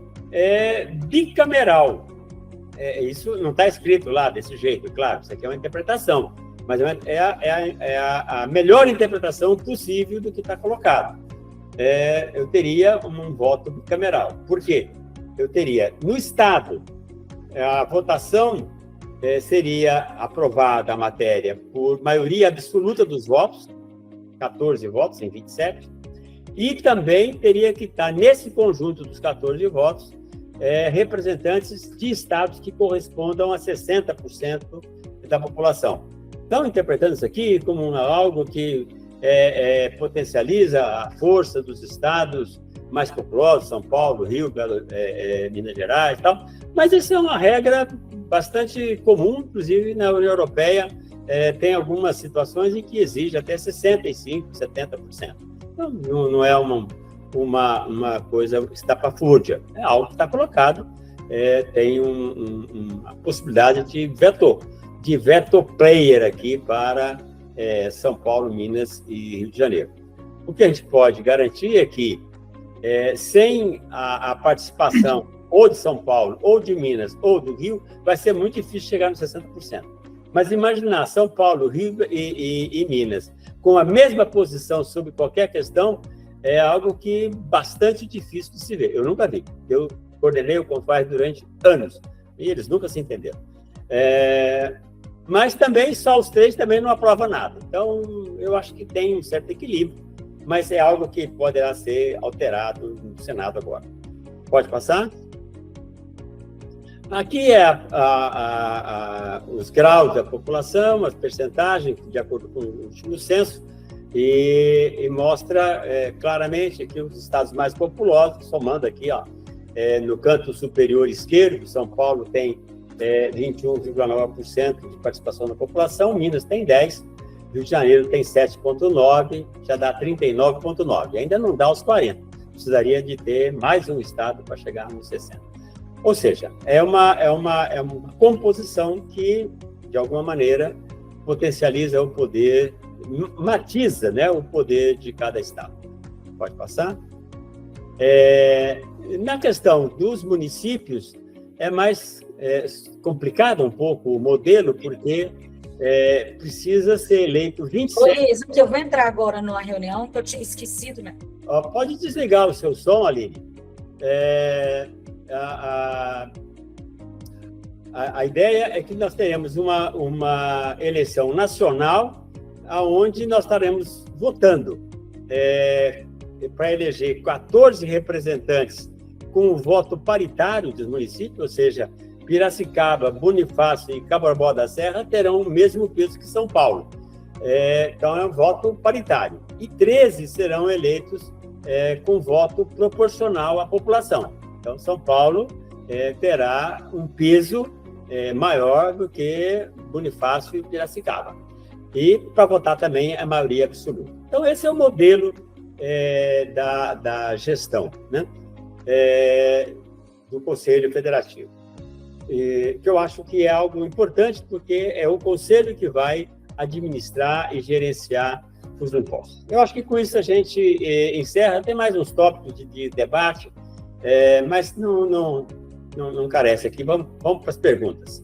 bicameral. Isso não está escrito lá desse jeito, claro, isso aqui é uma interpretação, mas é a melhor interpretação possível do que está colocado. Eu teria um voto bicameral. Por quê? Eu teria, no Estado, a votação seria aprovada a matéria por maioria absoluta dos votos, 14 votos em 27, e também teria que estar nesse conjunto dos 14 votos representantes de estados que correspondam a 60% da população. Então, interpretando isso aqui como algo que potencializa a força dos estados mais populosos, São Paulo, Rio, Minas Gerais e tal, mas isso é uma regra bastante comum, inclusive na União Europeia tem algumas situações em que exige até 65%, 70%. Então, não é uma coisa estapafúrdia, é algo que está colocado, tem uma possibilidade de veto player aqui para São Paulo, Minas e Rio de Janeiro. O que a gente pode garantir é que, sem a participação ou de São Paulo, ou de Minas, ou do Rio, vai ser muito difícil chegar nos 60%. Mas imaginar São Paulo, Rio e Minas com a mesma posição sobre qualquer questão é algo que bastante difícil de se ver. Eu nunca vi. Eu coordenei o CONFAS durante anos e eles nunca se entenderam. Mas também, só os 3 também não aprovam nada. Então, eu acho que tem um certo equilíbrio, mas é algo que poderá ser alterado no Senado agora. Pode passar? Aqui os graus da população, as percentagens, de acordo com o último censo, e mostra claramente aqui os estados mais populosos, somando aqui, no canto superior esquerdo, São Paulo tem 21,9% de participação da população, Minas tem 10%, Rio de Janeiro tem 7,9%, já dá 39,9%. Ainda não dá os 40%, precisaria de ter mais um estado para chegar nos 60%. Ou seja, é uma composição que, de alguma maneira, potencializa o poder, matiza, né, o poder de cada estado. Pode passar? Na questão dos municípios, é mais complicado um pouco o modelo, porque precisa ser eleito 27... Oi, que eu vou entrar agora numa reunião que eu tinha esquecido, né? Pode desligar o seu som, Aline. A ideia é que nós teremos uma eleição nacional onde nós estaremos votando para eleger 14 representantes com o voto paritário dos municípios, ou seja, Piracicaba, Bonifácio e Cabarabó da Serra terão o mesmo peso que São Paulo. Então, é um voto paritário. E 13 serão eleitos com voto proporcional à população. Então, São Paulo terá um peso maior do que Bonifácio e Piracicaba. E para votar também a maioria absoluta. Então, esse é o modelo da gestão, né? Do Conselho Federativo. Que eu acho que é algo importante, porque é o Conselho que vai administrar e gerenciar os impostos. Eu acho que com isso a gente encerra. Tem mais uns tópicos de debate, mas não carece aqui. Vamos para as perguntas.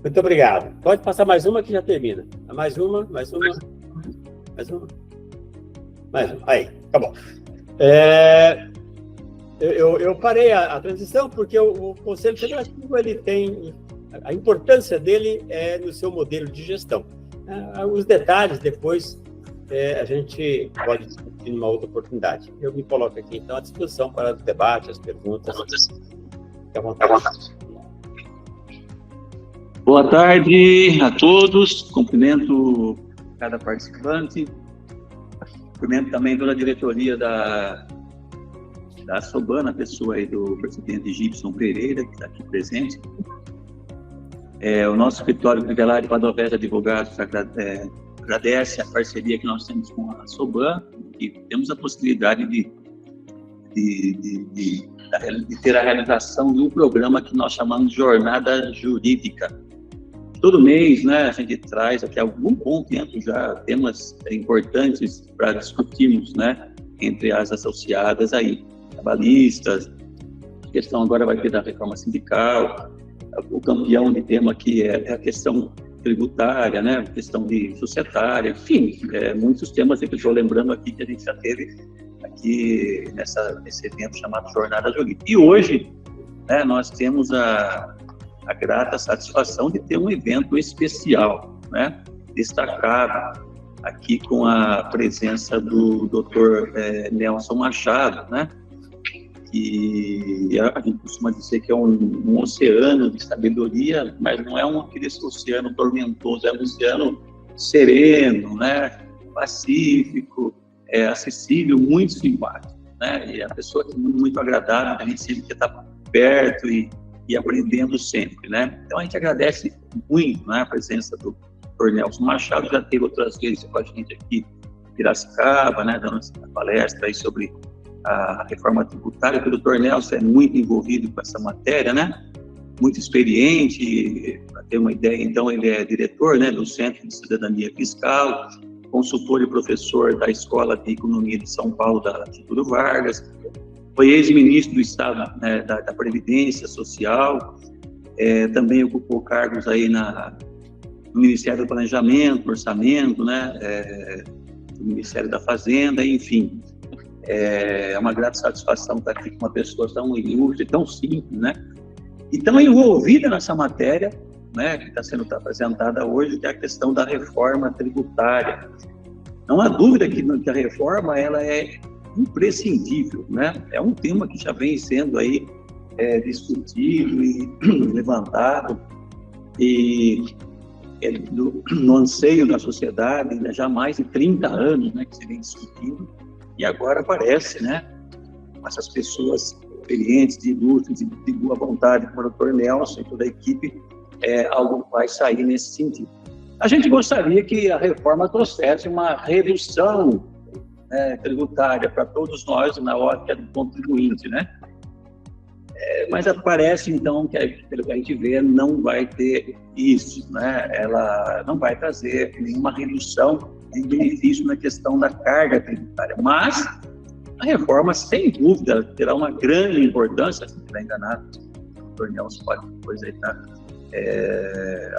Muito obrigado. Pode passar mais uma que já termina. Mais uma. Aí, acabou. Eu parei a transição porque o Conselho Federativo ele tem a importância dele no seu modelo de gestão. Os detalhes depois a gente pode discutir numa outra oportunidade. Eu me coloco aqui, então, à disposição para o debate, as perguntas. Fique à vontade. Boa tarde a todos, cumprimento cada participante, cumprimento também toda a diretoria da Soban, a pessoa aí do presidente Gibson Pereira, que está aqui presente. O nosso escritório Crivellari Padovese Advogados agradece a parceria que nós temos com a Soban e temos a possibilidade de ter a realização de um programa que nós chamamos de Jornada Jurídica. Todo mês, né, a gente traz aqui há algum bom tempo já temas importantes para discutirmos, né, entre as associadas aí, trabalhistas, a questão agora vai ter da reforma sindical, o campeão de tema aqui é a questão tributária, né, a questão de societária, enfim, muitos temas que eu estou lembrando aqui que a gente já teve aqui nesse evento chamado Jornada Jurídica. E hoje, né, nós temos a grata satisfação de ter um evento especial, né, destacado aqui com a presença do Dr. Nelson Machado, né, que a gente costuma dizer que é um oceano de sabedoria, mas não é aquele oceano tormentoso, é um oceano sereno, né, pacífico, acessível, muito simpático, né, e a pessoa que é muito agradável, a gente sempre quer estar perto e aprendendo sempre, né. Então a gente agradece muito, né, a presença do Dr. Nelson Machado, já teve outras vezes com a gente aqui em Piracicaba, né, dando uma palestra aí sobre a reforma tributária, que o Dr. Nelson é muito envolvido com essa matéria, né, muito experiente, para ter uma ideia, então ele é diretor, né, do Centro de Cidadania Fiscal, consultor e professor da Escola de Economia de São Paulo, da Getúlio Vargas, foi ex-ministro do Estado, né, da Previdência Social, também ocupou cargos aí no Ministério do Planejamento, Orçamento, né, no Ministério da Fazenda, enfim. É uma grata satisfação estar aqui com uma pessoa tão ilustre, tão simples, né, e tão envolvida nessa matéria, né, que está sendo apresentada hoje, que é a questão da reforma tributária. Não há dúvida que a reforma ela é imprescindível, né? É um tema que já vem sendo aí discutido e levantado e no anseio da sociedade, né, já há mais de 30 anos, né, que se vem discutindo, e agora aparece, né, essas pessoas experientes, de luta, de boa vontade, como o Dr. Nelson e toda a equipe, algo vai sair nesse sentido. A gente gostaria que a reforma trouxesse uma redução tributária para todos nós na ótica do contribuinte, né? Mas parece, então, que pelo que a gente vê, não vai ter isso, né? Ela não vai trazer nenhuma redução de benefício na questão da carga tributária, mas a reforma, sem dúvida, terá uma grande importância, se não estiver enganado, o Dr. Nelson pode depois aí estar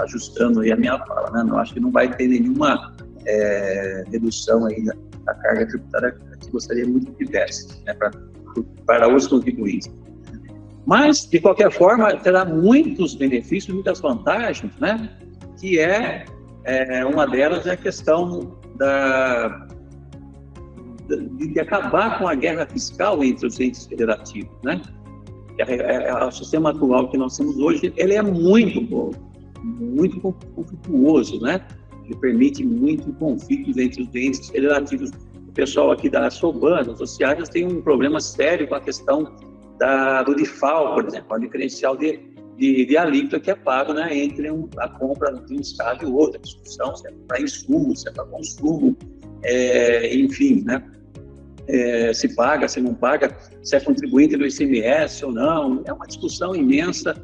ajustando aí a minha fala, né? Não acho que não vai ter nenhuma redução aí da carga tributária que gostaria muito que tivesse, né, para os contribuintes. Mas, de qualquer forma, terá muitos benefícios, muitas vantagens, né, que uma delas é a questão de acabar com a guerra fiscal entre os entes federativos, né? O sistema atual que nós temos hoje, ele é muito bom, muito conflituoso, né? Ele permite muito conflitos entre os entes federativos. O pessoal aqui da Soban, das associadas, tem um problema sério com a questão do DIFAL, por exemplo, o diferencial de alíquota que é pago, né, entre a compra de um estado e outro, a discussão se é para insumo, se é para consumo, enfim, né, se paga, se não paga, se é contribuinte do ICMS ou não, é uma discussão imensa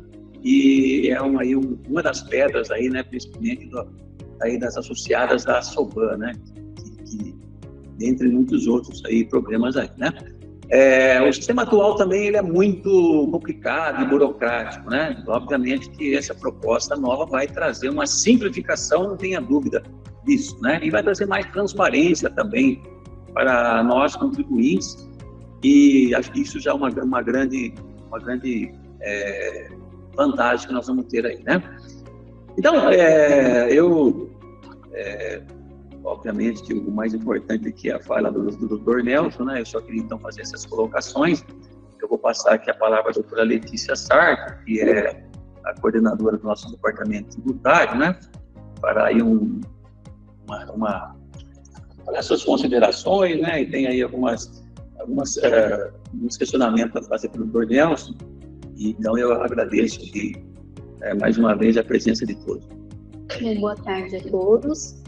e é uma das pedras aí, né, principalmente aí das associadas da Soban, né, que dentre muitos outros aí problemas aí, né. O sistema atual também ele é muito complicado e burocrático, né? Obviamente que essa proposta nova vai trazer uma simplificação, não tenha dúvida disso, né? E vai trazer mais transparência também para nós contribuintes e acho que isso já é uma grande vantagem que nós vamos ter aí, né? Então, eu obviamente, que o mais importante aqui é a fala do Dr. Nelson, né? Eu só queria, então, fazer essas colocações. Eu vou passar aqui a palavra à doutora Letícia Sarto, que é a coordenadora do nosso departamento tributário, né? Para aí as suas considerações, né? E tem aí alguns questionamentos a fazer para o Dr. Nelson. Então, eu agradeço aqui, mais uma vez, a presença de todos. Boa tarde a todos.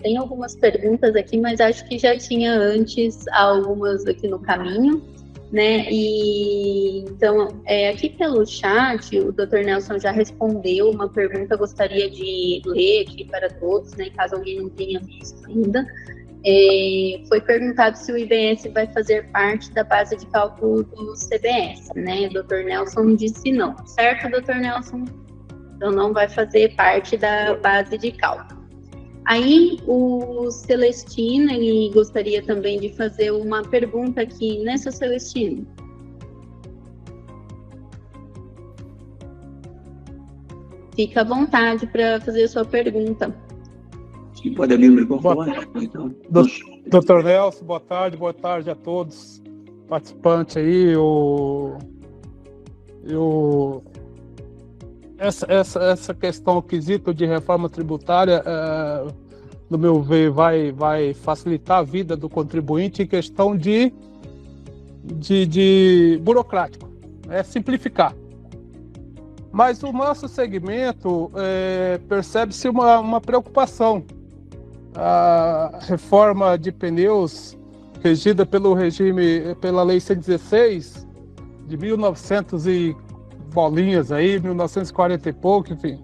Tem algumas perguntas aqui, mas acho que já tinha antes algumas aqui no caminho, né? E então, aqui pelo chat, o Dr. Nelson já respondeu uma pergunta, gostaria de ler aqui para todos, né? Caso alguém não tenha visto ainda. Foi perguntado se o IBS vai fazer parte da base de cálculo do CBS, né? O Dr. Nelson disse não, certo, Dr. Nelson? Então, não vai fazer parte da base de cálculo. Aí, o Celestino, ele gostaria também de fazer uma pergunta aqui, né, seu Celestino? Fica à vontade para fazer a sua pergunta. Se pode abrir o microfone. Então. Doutor Nelson, boa tarde a todos participantes aí. Essa questão, o quesito de reforma tributária, no meu ver, vai facilitar a vida do contribuinte em questão de burocrático, simplificar. Mas o nosso segmento percebe-se uma preocupação. A reforma de pneus, regida pela Lei 116, de 1900 e bolinhas aí, 1940 e pouco, enfim.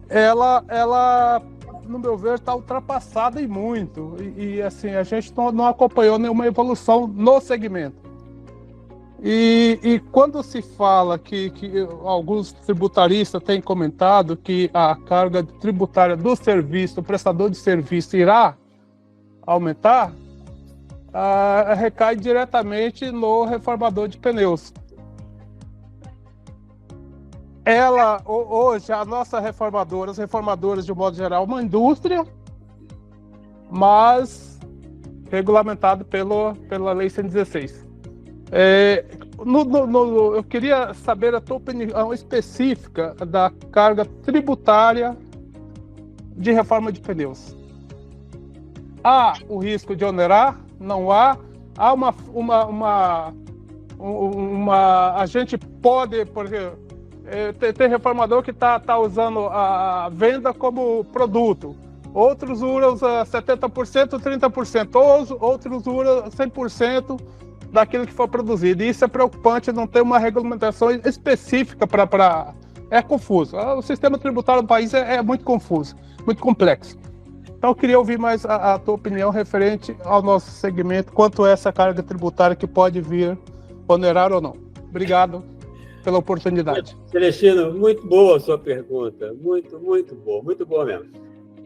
Ela no meu ver, está ultrapassada e muito. E assim, a gente não acompanhou nenhuma evolução no segmento. E quando se fala que alguns tributaristas têm comentado que a carga tributária do serviço, do prestador de serviço, irá aumentar, recai diretamente no reformador de pneus. Hoje, a nossa reformadora, as reformadoras, de um modo geral, uma indústria, mas regulamentado pela Lei 116. Eu queria saber a tua opinião específica da carga tributária de reforma de pneus. Há o risco de onerar? Não há? Há a gente pode, porque tem reformador que está usando a venda como produto. Outros usam 70%, 30%. Outros usam 100% daquilo que for produzido. E isso é preocupante, não ter uma regulamentação específica para... É confuso. O sistema tributário do país é muito confuso, muito complexo. Então, eu queria ouvir mais a tua opinião referente ao nosso segmento, quanto a essa carga tributária que pode vir onerar ou não. Obrigado pela oportunidade. Celestino, muito boa a sua pergunta. Muito boa mesmo.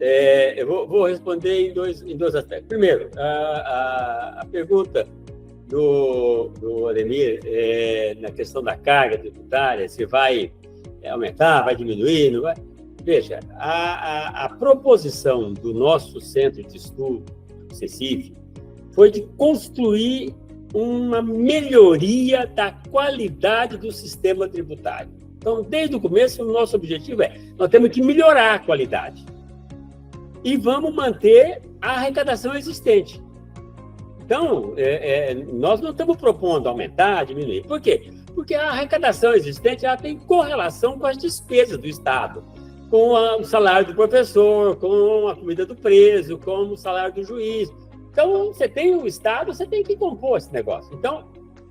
Eu vou responder em dois aspectos. Primeiro, a pergunta do Ademir na questão da carga tributária, se vai aumentar, vai diminuir, não vai? Veja, a proposição do nosso centro de estudo, o CECIF, foi de construir uma melhoria da qualidade do sistema tributário. Então, desde o começo, o nosso objetivo nós temos que melhorar a qualidade. E vamos manter a arrecadação existente. Então, nós não estamos propondo aumentar, diminuir. Por quê? Porque a arrecadação existente ela tem correlação com as despesas do Estado, com o salário do professor, com a comida do preso, com o salário do juiz. Então, você tem o Estado, você tem que compor esse negócio. Então,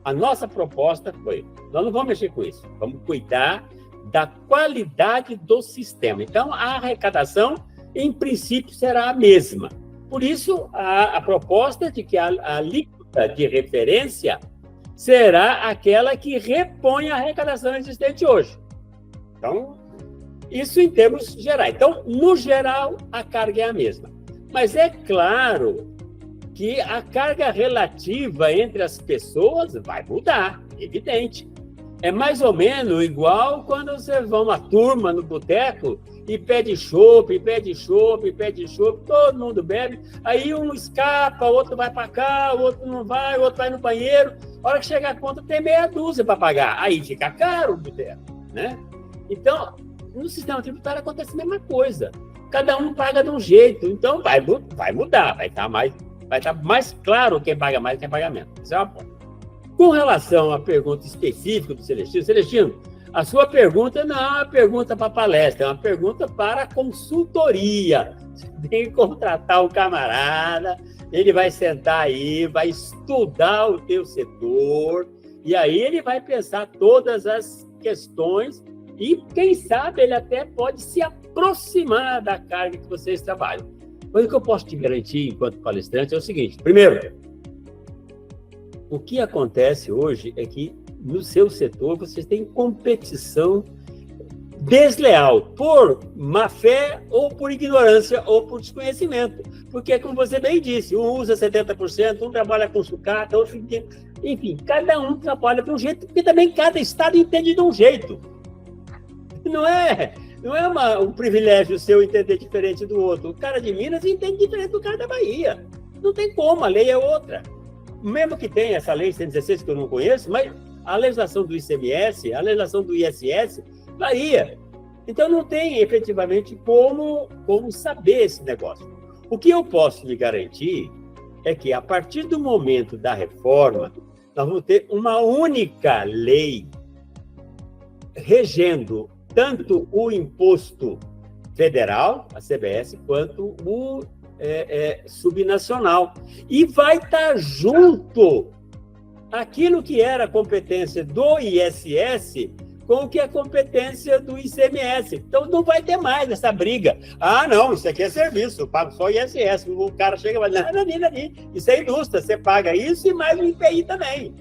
a nossa proposta foi, nós não vamos mexer com isso, vamos cuidar da qualidade do sistema. Então, a arrecadação, em princípio, será a mesma. Por isso, a proposta de que a alíquota de referência será aquela que repõe a arrecadação existente hoje. Então, isso em termos gerais. Então, no geral, a carga é a mesma. Mas é claro que a carga relativa entre as pessoas vai mudar, evidente. É mais ou menos igual quando você vai uma turma no boteco e pede chopp, todo mundo bebe, aí um escapa, o outro vai para cá, o outro não vai, o outro vai no banheiro, a hora que chega a conta tem meia dúzia para pagar, aí fica caro o boteco, né? Então, no sistema tributário acontece a mesma coisa, cada um paga de um jeito, então vai mudar, vai estar mais claro quem paga mais e quem paga menos, isso é uma ponta. Com relação à pergunta específica do Celestino, a sua pergunta não é uma pergunta para palestra, é uma pergunta para consultoria. Você tem que contratar um camarada, ele vai sentar aí, vai estudar o teu setor, e aí ele vai pensar todas as questões e, quem sabe, ele até pode se aproximar da carga que vocês trabalham. Mas o que eu posso te garantir, enquanto palestrante, é o seguinte. Primeiro, o que acontece hoje é que, no seu setor, vocês têm competição desleal, por má fé, ou por ignorância, ou por desconhecimento. Porque, como você bem disse, um usa 70%, um trabalha com sucata, outro... Enfim, cada um trabalha de um jeito, porque também cada estado entende de um jeito. Não é um privilégio seu entender diferente do outro. O cara de Minas entende diferente do cara da Bahia. Não tem como, a lei é outra. Mesmo que tenha essa lei 116 que eu não conheço, mas a legislação do ICMS, a legislação do ISS, varia. Então, não tem efetivamente como saber esse negócio. O que eu posso lhe garantir é que, a partir do momento da reforma, nós vamos ter uma única lei regendo tanto o imposto federal, a CBS, quanto o subnacional. E vai estar junto aquilo que era a competência do ISS com o que é a competência do ICMS. Então, não vai ter mais essa briga. Ah, não, isso aqui é serviço, eu pago só o ISS. O cara chega e fala, não, isso é indústria, você paga isso e mais o IPI também.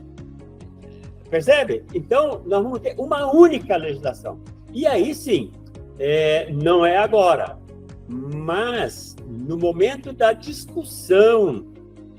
Percebe? Então, nós vamos ter uma única legislação. E aí, sim, não é agora, mas no momento da discussão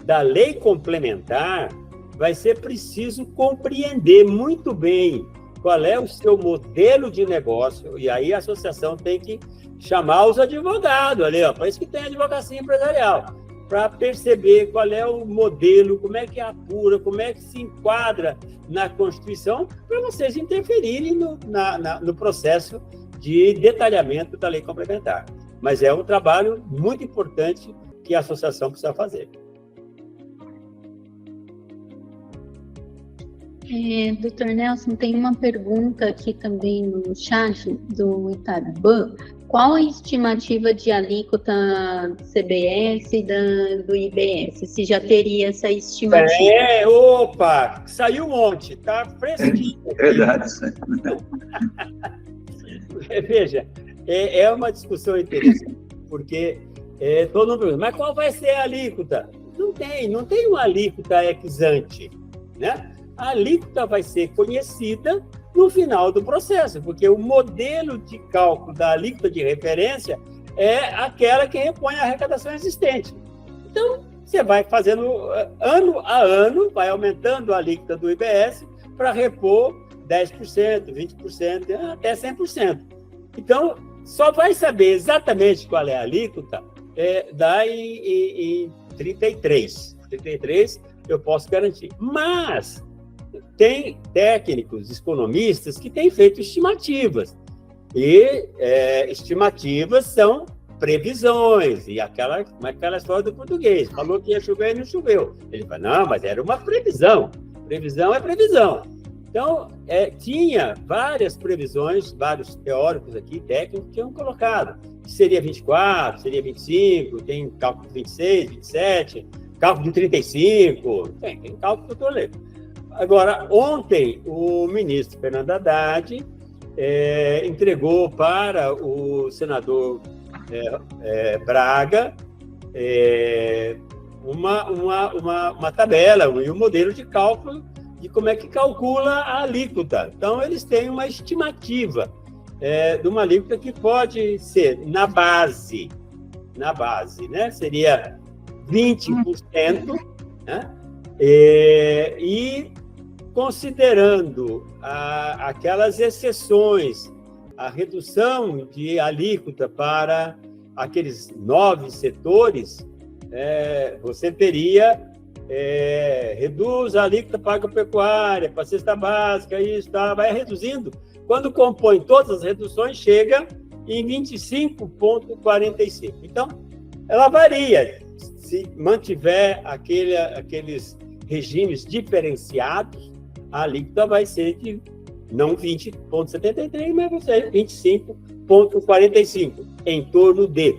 da lei complementar, vai ser preciso compreender muito bem qual é o seu modelo de negócio, e aí a associação tem que chamar os advogados ali, ó, para isso que tem advocacia empresarial, para perceber qual é o modelo, como é que apura, como é que se enquadra na Constituição, para vocês interferirem no processo de detalhamento da lei complementar. Mas é um trabalho muito importante que a associação precisa fazer. Doutor Nelson, tem uma pergunta aqui também no chat do Itarubã. Qual a estimativa de alíquota CBS e do IBS? Se já teria essa estimativa? Opa! Saiu ontem, tá fresquinho. Verdade. Veja, é uma discussão interessante, porque todo mundo pergunta, mas qual vai ser a alíquota? Não tem uma alíquota ex ante, né? A alíquota vai ser conhecida no final do processo, porque o modelo de cálculo da alíquota de referência é aquela que repõe a arrecadação existente. Então, você vai fazendo ano a ano, vai aumentando a alíquota do IBS para repor 10%, 20%, até 100%. Então, só vai saber exatamente qual é a alíquota em 33. 33 eu posso garantir. Mas tem técnicos, economistas, que têm feito estimativas. E estimativas são previsões. E aquela história do português. Falou que ia chover e não choveu. Ele fala, não, mas era uma previsão. Previsão é previsão. Então, tinha várias previsões, vários teóricos aqui, técnicos, que tinham colocado. Seria 24, seria 25, tem cálculo de 26, 27, cálculo de 35, tem cálculo que eu estou lendo. Agora, ontem, o ministro Fernando Haddad entregou para o senador Braga uma tabela e um modelo de cálculo de como é que calcula a alíquota. Então, eles têm uma estimativa de uma alíquota que pode ser na base, né? Seria 20%, né? E considerando aquelas exceções, a redução de alíquota para aqueles 9 setores, você teria, reduz a alíquota para agropecuária, para cesta básica, isso, tá, vai reduzindo. Quando compõe todas as reduções, chega em 25,45. Então, ela varia. Se mantiver aqueles regimes diferenciados, a alíquota vai ser de não 20,73, mas vai ser 25,45, em torno de.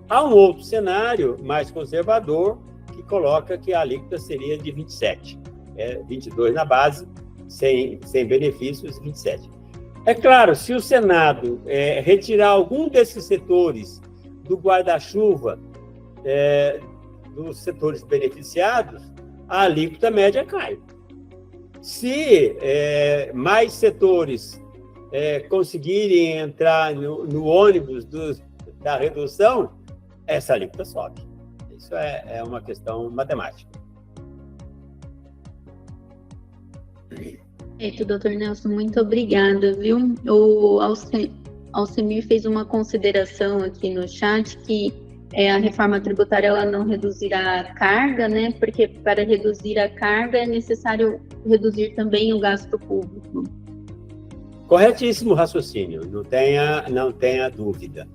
Há um outro cenário mais conservador que coloca que a alíquota seria de 27, 22 na base, sem benefícios, 27. É claro, se o Senado retirar algum desses setores do guarda-chuva dos setores beneficiados, a alíquota média cai. Se mais setores conseguirem entrar no ônibus da redução, essa alíquota sobe. Isso é uma questão matemática. Perfeito, doutor Nelson, muito obrigada, viu? O Alcemir fez uma consideração aqui no chat que a reforma tributária ela não reduzirá a carga, né? Porque para reduzir a carga é necessário reduzir também o gasto público. Corretíssimo raciocínio, não tenha dúvida.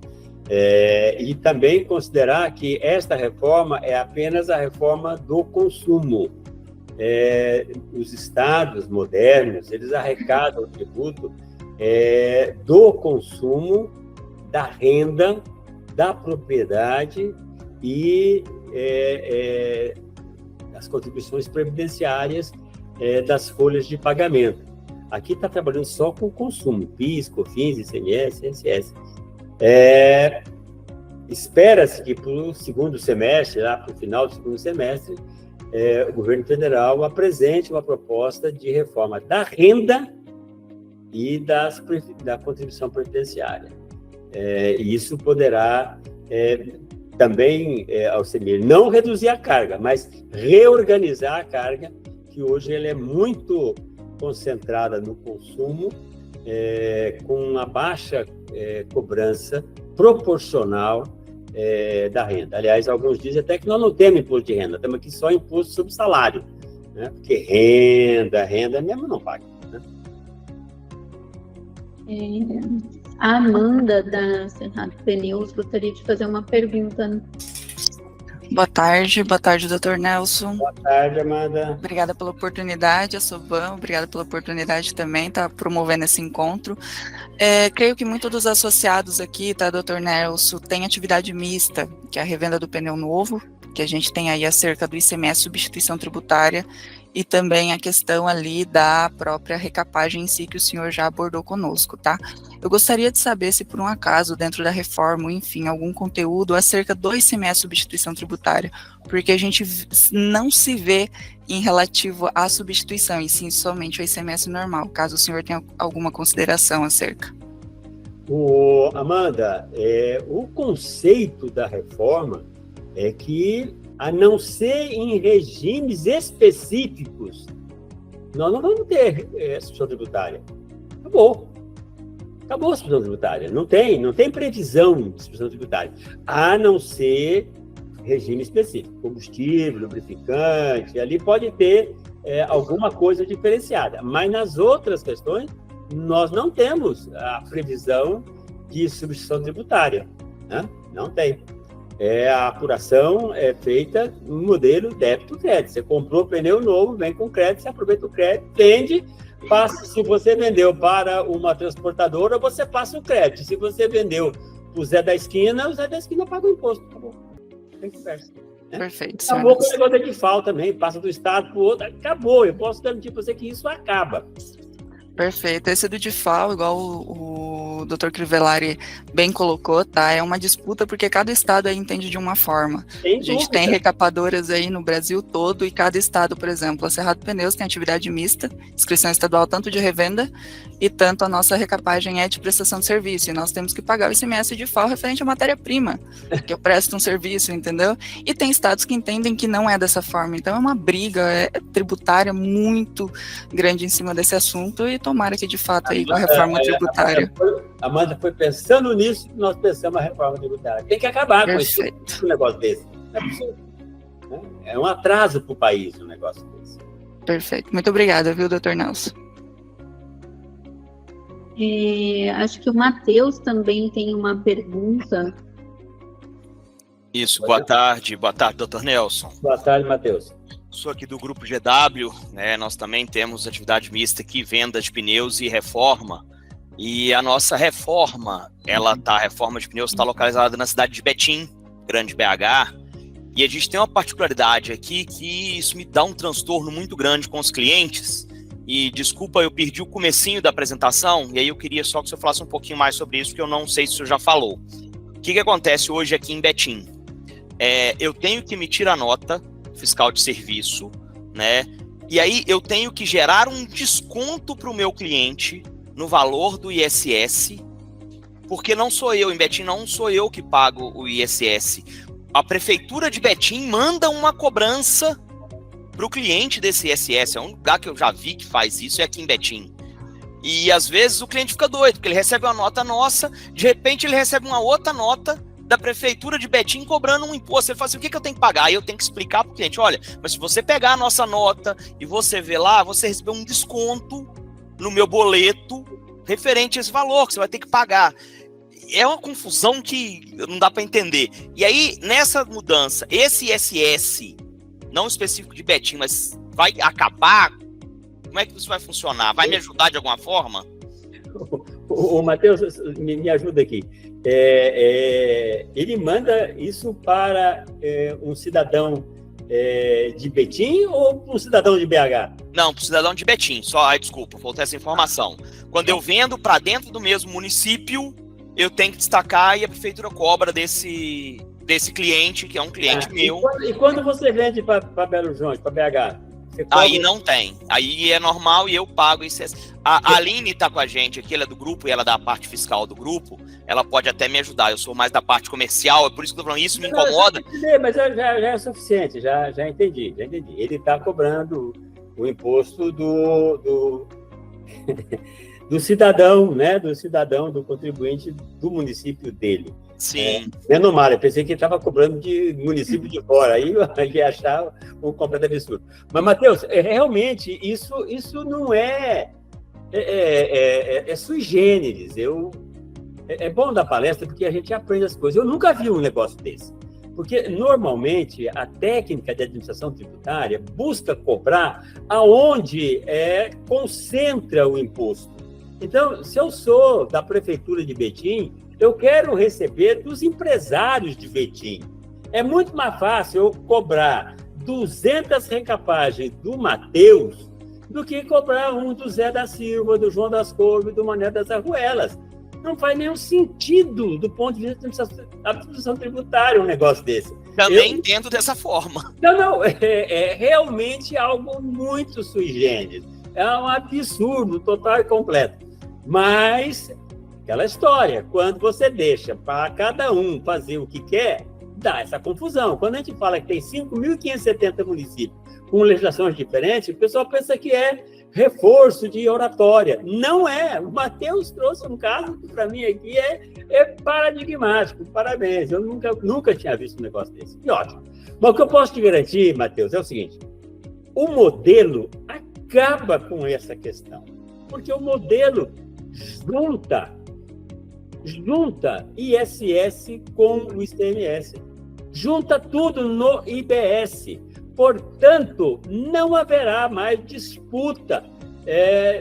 E também considerar que esta reforma é apenas a reforma do consumo. Os estados modernos, eles arrecadam o tributo do consumo, da renda, da propriedade e as contribuições previdenciárias das folhas de pagamento. Aqui está trabalhando só com o consumo, PIS, COFINS, ICMS, ISS. Espera-se que para o segundo semestre, lá para o final do segundo semestre, o governo federal apresente uma proposta de reforma da renda e da contribuição previdenciária. E isso poderá também, Alcemir, não reduzir a carga, mas reorganizar a carga, que hoje ela é muito concentrada no consumo, com uma baixa cobrança proporcional da renda. Aliás, alguns dizem até que nós não temos imposto de renda, temos aqui só imposto sobre salário, né? Porque renda mesmo não paga. Né? A Amanda, da Cerrado Pneus, gostaria de fazer uma pergunta. Boa tarde, doutor Nelson. Boa tarde, Amanda. Obrigada pela oportunidade, a Soban, obrigada pela oportunidade também, tá promovendo esse encontro. Creio que muitos dos associados aqui, tá, doutor Nelson, tem atividade mista, que é a revenda do pneu novo, que a gente tem aí acerca do ICMS, substituição tributária, e também a questão ali da própria recapagem em si, que o senhor já abordou conosco, tá? Eu gostaria de saber se, por um acaso, dentro da reforma, enfim, algum conteúdo acerca do ICMS substituição tributária, porque a gente não se vê em relativo à substituição, e sim somente o ICMS normal, caso o senhor tenha alguma consideração acerca. Amanda, o conceito da reforma é que, a não ser em regimes específicos, nós não vamos ter substituição tributária. Acabou a substituição tributária. Não tem previsão de substituição tributária, a não ser regime específico, combustível, lubrificante, ali pode ter alguma coisa diferenciada, mas nas outras questões, nós não temos a previsão de substituição tributária, né? Não tem. A apuração é feita no modelo débito-crédito. Você comprou pneu novo, vem com crédito, você aproveita o crédito, vende, passa. Se você vendeu para uma transportadora, você passa o crédito. Se você vendeu para o Zé da Esquina, o Zé da Esquina paga o imposto. Acabou. Tem conversa. Né? Perfeito. Acabou com o negócio da DIFAL também, passa do estado para o outro, acabou. Eu posso garantir para você que isso acaba. Perfeito. Esse do DIFAL, igual o Dr. Crivellari bem colocou, tá? É uma disputa porque cada estado aí entende de uma forma. A gente tem recapadoras aí no Brasil todo e cada estado, por exemplo, a Cerrado Pneus tem atividade mista, inscrição estadual tanto de revenda e tanto a nossa recapagem é de prestação de serviço. E nós temos que pagar o ICMS de FAO referente à matéria-prima, que eu presto um serviço, entendeu? E tem estados que entendem que não é dessa forma. Então é uma briga tributária muito grande em cima desse assunto e tomara que, de fato, aí, com a reforma tributária. Amanda foi pensando nisso, nós pensamos a reforma tributária. Tem que acabar com esse negócio desse. Não é possível. É um atraso para o país um negócio desse. Perfeito. Muito obrigada, viu, doutor Nelson? Acho que o Matheus também tem uma pergunta. Isso, boa tarde, doutor Nelson. Boa tarde, Matheus. Sou aqui do Grupo GW, né? Nós também temos atividade mista aqui, venda de pneus e reforma. E a nossa reforma, a reforma de pneus está localizada na cidade de Betim, Grande BH. E a gente tem uma particularidade aqui que isso me dá um transtorno muito grande com os clientes. E desculpa, eu perdi o comecinho da apresentação, e aí eu queria só que o senhor falasse um pouquinho mais sobre isso, porque eu não sei se o senhor já falou. O que acontece hoje aqui em Betim? Eu tenho que emitir a nota fiscal de serviço, né? E aí eu tenho que gerar um desconto para o meu cliente no valor do ISS, porque não sou eu, em Betim não sou eu que pago o ISS. A Prefeitura de Betim manda uma cobrança para o cliente desse ISS. É um lugar que eu já vi que faz isso, é aqui em Betim. E às vezes o cliente fica doido, porque ele recebe uma nota nossa, de repente ele recebe uma outra nota da Prefeitura de Betim cobrando um imposto. Ele fala assim, o que eu tenho que pagar? Aí eu tenho que explicar para o cliente, olha, mas se você pegar a nossa nota e você ver lá, você recebeu um desconto no meu boleto referente a esse valor que você vai ter que pagar. É uma confusão que não dá para entender. E aí, nessa mudança, esse ISS, não específico de Betim, mas vai acabar? Como é que isso vai funcionar? Vai me ajudar de alguma forma? O Matheus, me ajuda aqui. Ele manda isso para um cidadão de Betim ou para um cidadão de BH? Não, para o cidadão de Betim. Desculpa, faltou essa informação. Quando eu vendo para dentro do mesmo município, eu tenho que destacar e a prefeitura cobra desse cliente, que é um cliente meu. E quando você vende para Belo Horizonte, para BH? Aí não tem. Aí é normal e eu pago isso. A Aline está com a gente aqui, ela é do grupo e ela é da parte fiscal do grupo. Ela pode até me ajudar. Eu sou mais da parte comercial, é por isso que eu tô falando isso, me incomoda. Mas já é suficiente, já entendi. Ele está cobrando o imposto do cidadão, né? Do cidadão, do contribuinte do município dele. Sim. Menomar, eu pensei que ele estava cobrando de município de fora, aí eu ia achar um completo absurdo. Mas, Matheus, realmente, isso não é sui generis. É bom dar palestra porque a gente aprende as coisas. Eu nunca vi um negócio desse. Porque, normalmente, a técnica de administração tributária busca cobrar aonde concentra o imposto. Então, se eu sou da Prefeitura de Betim, eu quero receber dos empresários de Betim. É muito mais fácil eu cobrar 200 recapagens do Matheus do que cobrar um do Zé da Silva, do João das Couves, do Mané das Arruelas. Não faz nenhum sentido do ponto de vista da administração tributária um negócio desse. Também entendo dessa forma. Não, é realmente algo muito sui generis. É um absurdo total e completo. Mas, aquela história, quando você deixa para cada um fazer o que quer, dá essa confusão. Quando a gente fala que tem 5.570 municípios com legislações diferentes, o pessoal pensa que é reforço de oratória. Não é. O Matheus trouxe um caso que, para mim, aqui é paradigmático. Parabéns. Eu nunca tinha visto um negócio desse. E ótimo. Mas o que eu posso te garantir, Matheus, é o seguinte. O modelo acaba com essa questão. Porque o modelo junta ISS com o ICMS. Junta tudo no IBS. Portanto, não haverá mais disputa.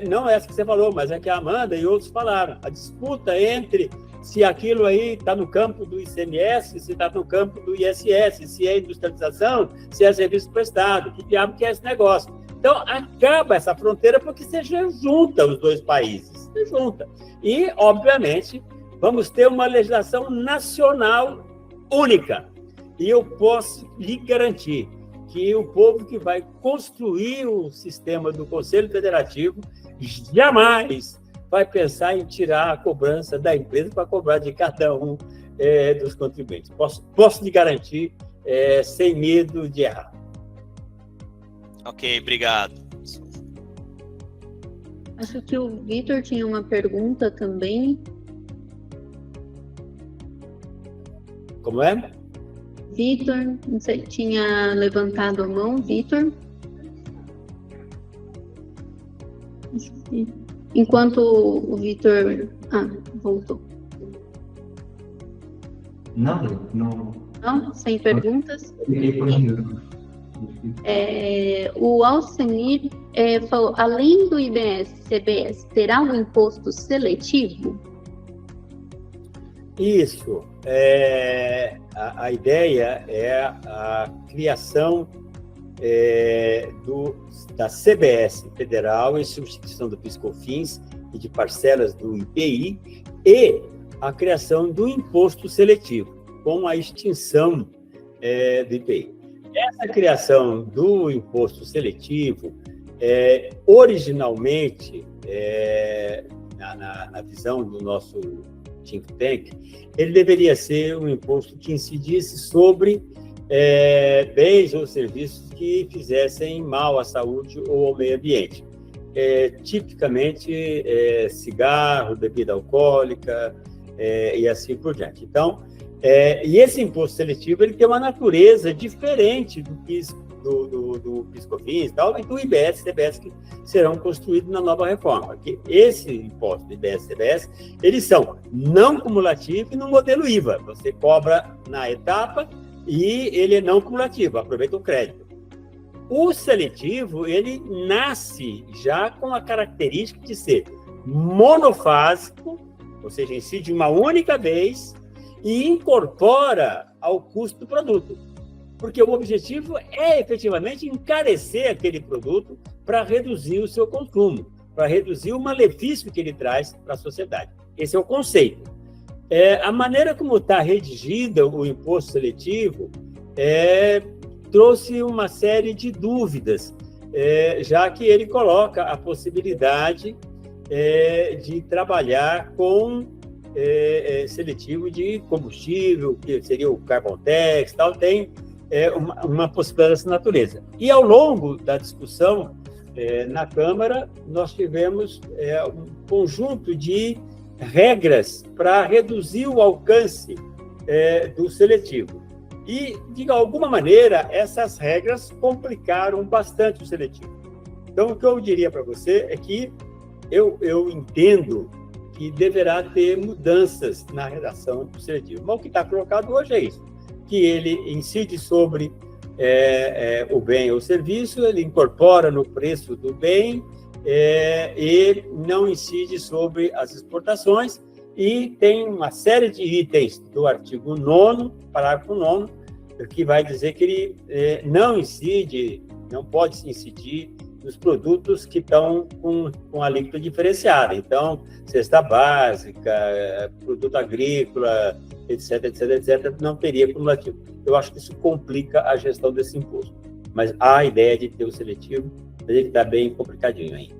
Não essa que você falou, mas é que a Amanda e outros falaram. A disputa entre se aquilo aí está no campo do ICMS, se está no campo do ISS, se é industrialização, se é serviço prestado, que diabo que é esse negócio. Então, acaba essa fronteira porque você já junta os dois países. Você junta. E, obviamente, vamos ter uma legislação nacional única. E eu posso lhe garantir que o povo que vai construir o sistema do Conselho Federativo jamais vai pensar em tirar a cobrança da empresa para cobrar de cada um dos contribuintes. Posso lhe garantir, sem medo de errar. Ok, obrigado. Ok, obrigado. Doutor Nelson, Acho que o Vitor tinha uma pergunta também. Como é? Vitor, não sei, tinha levantado a mão, Vitor. Enquanto o Vitor... voltou. Não. Não? Sem perguntas? O Alcenir falou, além do IBS, CBS, terá um imposto seletivo? Isso. A ideia é a criação da CBS federal em substituição do PIS/COFINS e de parcelas do IPI e a criação do imposto seletivo, com a extinção do IPI. Essa criação do imposto seletivo, originalmente, na visão do nosso think tank, ele deveria ser um imposto que incidisse sobre bens ou serviços que fizessem mal à saúde ou ao meio ambiente. Tipicamente, cigarro, bebida alcoólica e assim por diante. Então, e esse imposto seletivo ele tem uma natureza diferente do PIS/COFINS e do IBS e CBS que serão construídos na nova reforma. Porque esse imposto do IBS e CBS, eles são não cumulativos e no modelo IVA. Você cobra na etapa e ele é não cumulativo, aproveita o crédito. O seletivo, ele nasce já com a característica de ser monofásico, ou seja, incide uma única vez e incorpora ao custo do produto. Porque o objetivo é, efetivamente, encarecer aquele produto para reduzir o seu consumo, para reduzir o malefício que ele traz para a sociedade. Esse é o conceito. A maneira como está redigida o imposto seletivo trouxe uma série de dúvidas, já que ele coloca a possibilidade de trabalhar com seletivo de combustível, que seria o carbon tax, tal, tem uma possibilidade dessa natureza. E ao longo da discussão na Câmara, nós tivemos um conjunto de regras para reduzir o alcance do seletivo. E, de alguma maneira, essas regras complicaram bastante o seletivo. Então, o que eu diria para você é que eu entendo que deverá ter mudanças na redação do seletivo. Mas o que está colocado hoje é isso, que ele incide sobre o bem ou serviço, ele incorpora no preço do bem e não incide sobre as exportações, e tem uma série de itens do artigo 9º, parágrafo 9º, que vai dizer que ele não pode incidir nos produtos que estão com alíquota diferenciada. Então, cesta básica, produto agrícola, etc., não teria cumulativo. Eu acho que isso complica a gestão desse imposto. Mas há a ideia de ter o seletivo, mas ele está bem complicadinho aí.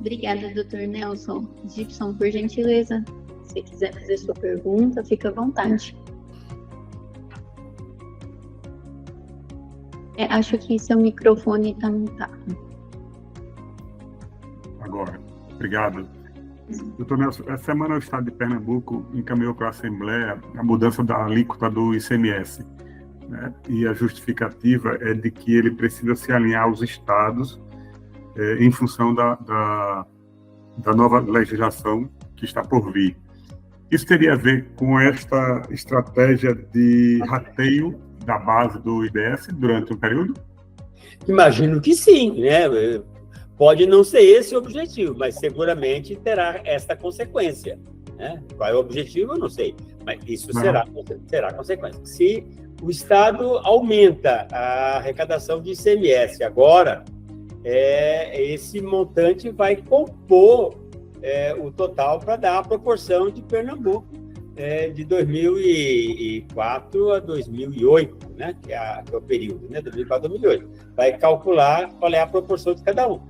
Obrigada, doutor Nelson. Gibson, por gentileza, se quiser fazer sua pergunta, fica à vontade. Acho que seu microfone está mutado. Agora, obrigado. Doutor Nelson, essa semana o Estado de Pernambuco encaminhou para a Assembleia a mudança da alíquota do ICMS, né? E a justificativa é de que ele precisa se alinhar aos estados em função da nova legislação que está por vir. Isso teria a ver com esta estratégia de rateio da base do IBS durante um período? Imagino que sim, né? Pode não ser esse o objetivo, mas seguramente terá esta consequência, né? Qual é o objetivo, eu não sei, mas isso será consequência. Se o Estado aumenta a arrecadação de ICMS agora, esse montante vai compor o total para dar a proporção de Pernambuco de 2004 a 2008, né? Que é o período, né? 2004 a 2008. Vai calcular qual é a proporção de cada um.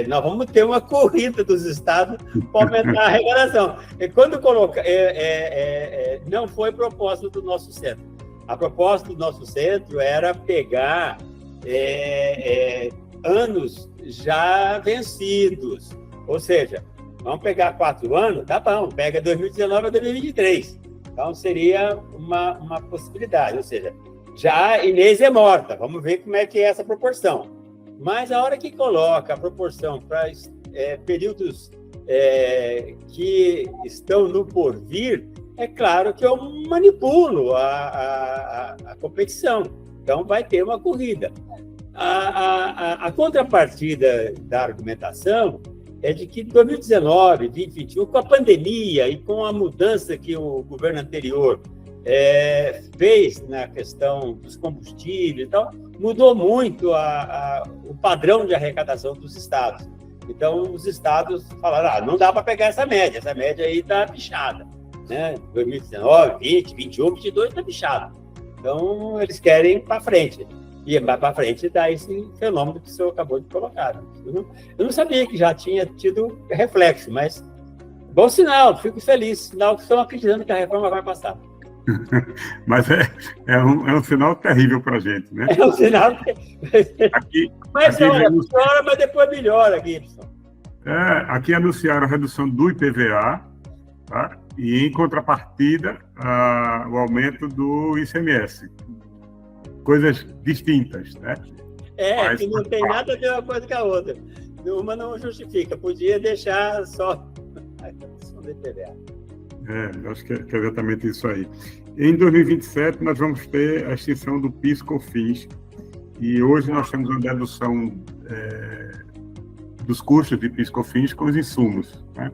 Nós vamos ter uma corrida dos estados para aumentar a arrecadação. Quando coloca, não foi proposta do nosso centro. A proposta do nosso centro era pegar anos já vencidos. Ou seja, vamos pegar 4 anos, tá bom, pega 2019 a 2023. Então, seria uma possibilidade. Ou seja, já a Inês é morta, vamos ver como é que é essa proporção. Mas a hora que coloca a proporção para períodos que estão no porvir, é claro que eu manipulo a competição. Então, vai ter uma corrida. A contrapartida da argumentação é de que 2019, 2021, com a pandemia e com a mudança que o governo anterior fez na questão dos combustíveis e tal, mudou muito o padrão de arrecadação dos estados. Então, os estados falaram, não dá para pegar essa média aí está bichada. Né? 2019, 20, 21, 22 está bichada. Então, eles querem para frente. E para frente dá esse fenômeno que o senhor acabou de colocar. Eu não sabia que já tinha tido reflexo, mas bom sinal, fico feliz, sinal que estão acreditando que a reforma vai passar. Mas é um sinal terrível para a gente, né? É um sinal aqui, mas olha, piora, mas depois melhora, Gibson. Aqui anunciaram a redução do IPVA, tá? E em contrapartida, o aumento do ICMS. Coisas distintas, né? Mas, que não tem nada a ver uma coisa com a outra. Uma não justifica, podia deixar só a redução do IPVA. Acho que é exatamente isso aí. Em 2027, nós vamos ter a extinção do PIS/COFINS, e hoje nós temos uma dedução dos custos de PIS/COFINS com os insumos, né?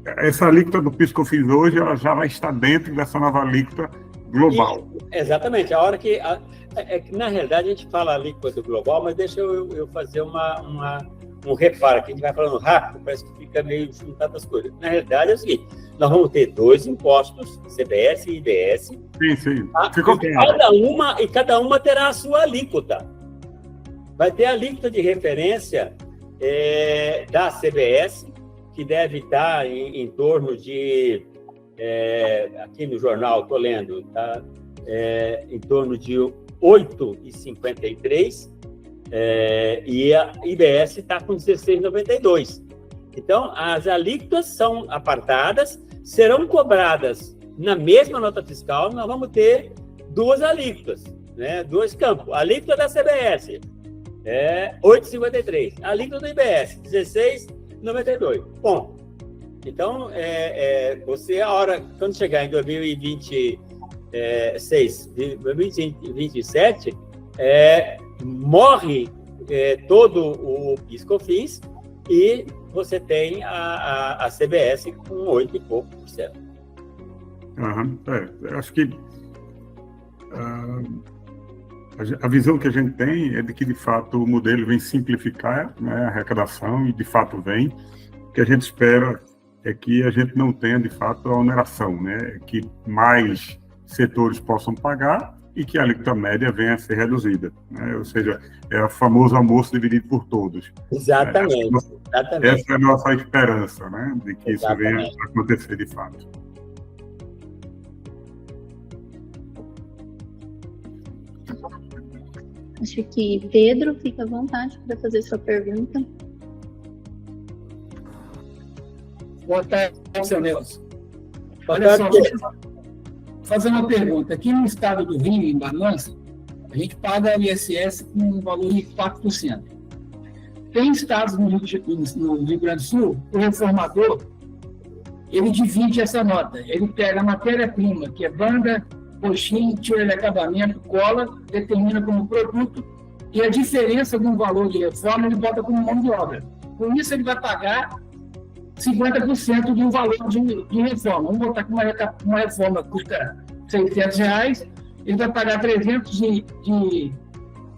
Essa alíquota do PIS/COFINS hoje ela já vai estar dentro dessa nova alíquota global. Exatamente. A hora que... na realidade, a gente fala alíquota global, mas deixa eu fazer um reparo aqui. A gente vai falando rápido, parece que fica meio juntado as coisas. Na realidade, é o seguinte, nós vamos ter 2 impostos, CBS e IBS. Sim. Ficou cada uma terá a sua alíquota. Vai ter a alíquota de referência da CBS, que deve estar em torno de... aqui no jornal, estou lendo, tá? Em torno de 8,53, e a IBS está com 16,92. Então, as alíquotas são apartadas, serão cobradas na mesma nota fiscal, nós vamos ter 2 alíquotas, né? 2 campos. A alíquota da CBS, 8,53. A alíquota do IBS, 16,92. Bom, então, você, quando chegar em 2026, 2027, morre todo o PIS/COFINS e você tem a CBS com 8 e pouco por cento. Eu acho que a visão que a gente tem é de que, de fato, o modelo vem simplificar, né, a arrecadação, e, de fato, vem. O que a gente espera é que a gente não tenha, de fato, a oneração, né? Que mais setores possam pagar e que a alíquota média venha a ser reduzida, né? Ou seja, é o famoso almoço dividido por todos. Exatamente. Essa é a nossa esperança, né? De que isso venha a acontecer de fato. Acho que Pedro, fica à vontade para fazer sua pergunta. Boa tarde, seu Nelson. Olha só, fazer uma pergunta. Aqui no estado do Rio, em Barmança, a gente paga o ISS com um valor de 4%. Tem estados no Rio Grande do Sul, o reformador, ele divide essa nota. Ele pega a matéria-prima, que é banda, coxinha, tira de acabamento, cola, determina como produto, e a diferença de um valor de reforma ele bota como mão de obra. Com isso, ele vai pagar 50% de um valor de reforma. Vamos botar que uma reforma custa R$600, ele vai pagar 300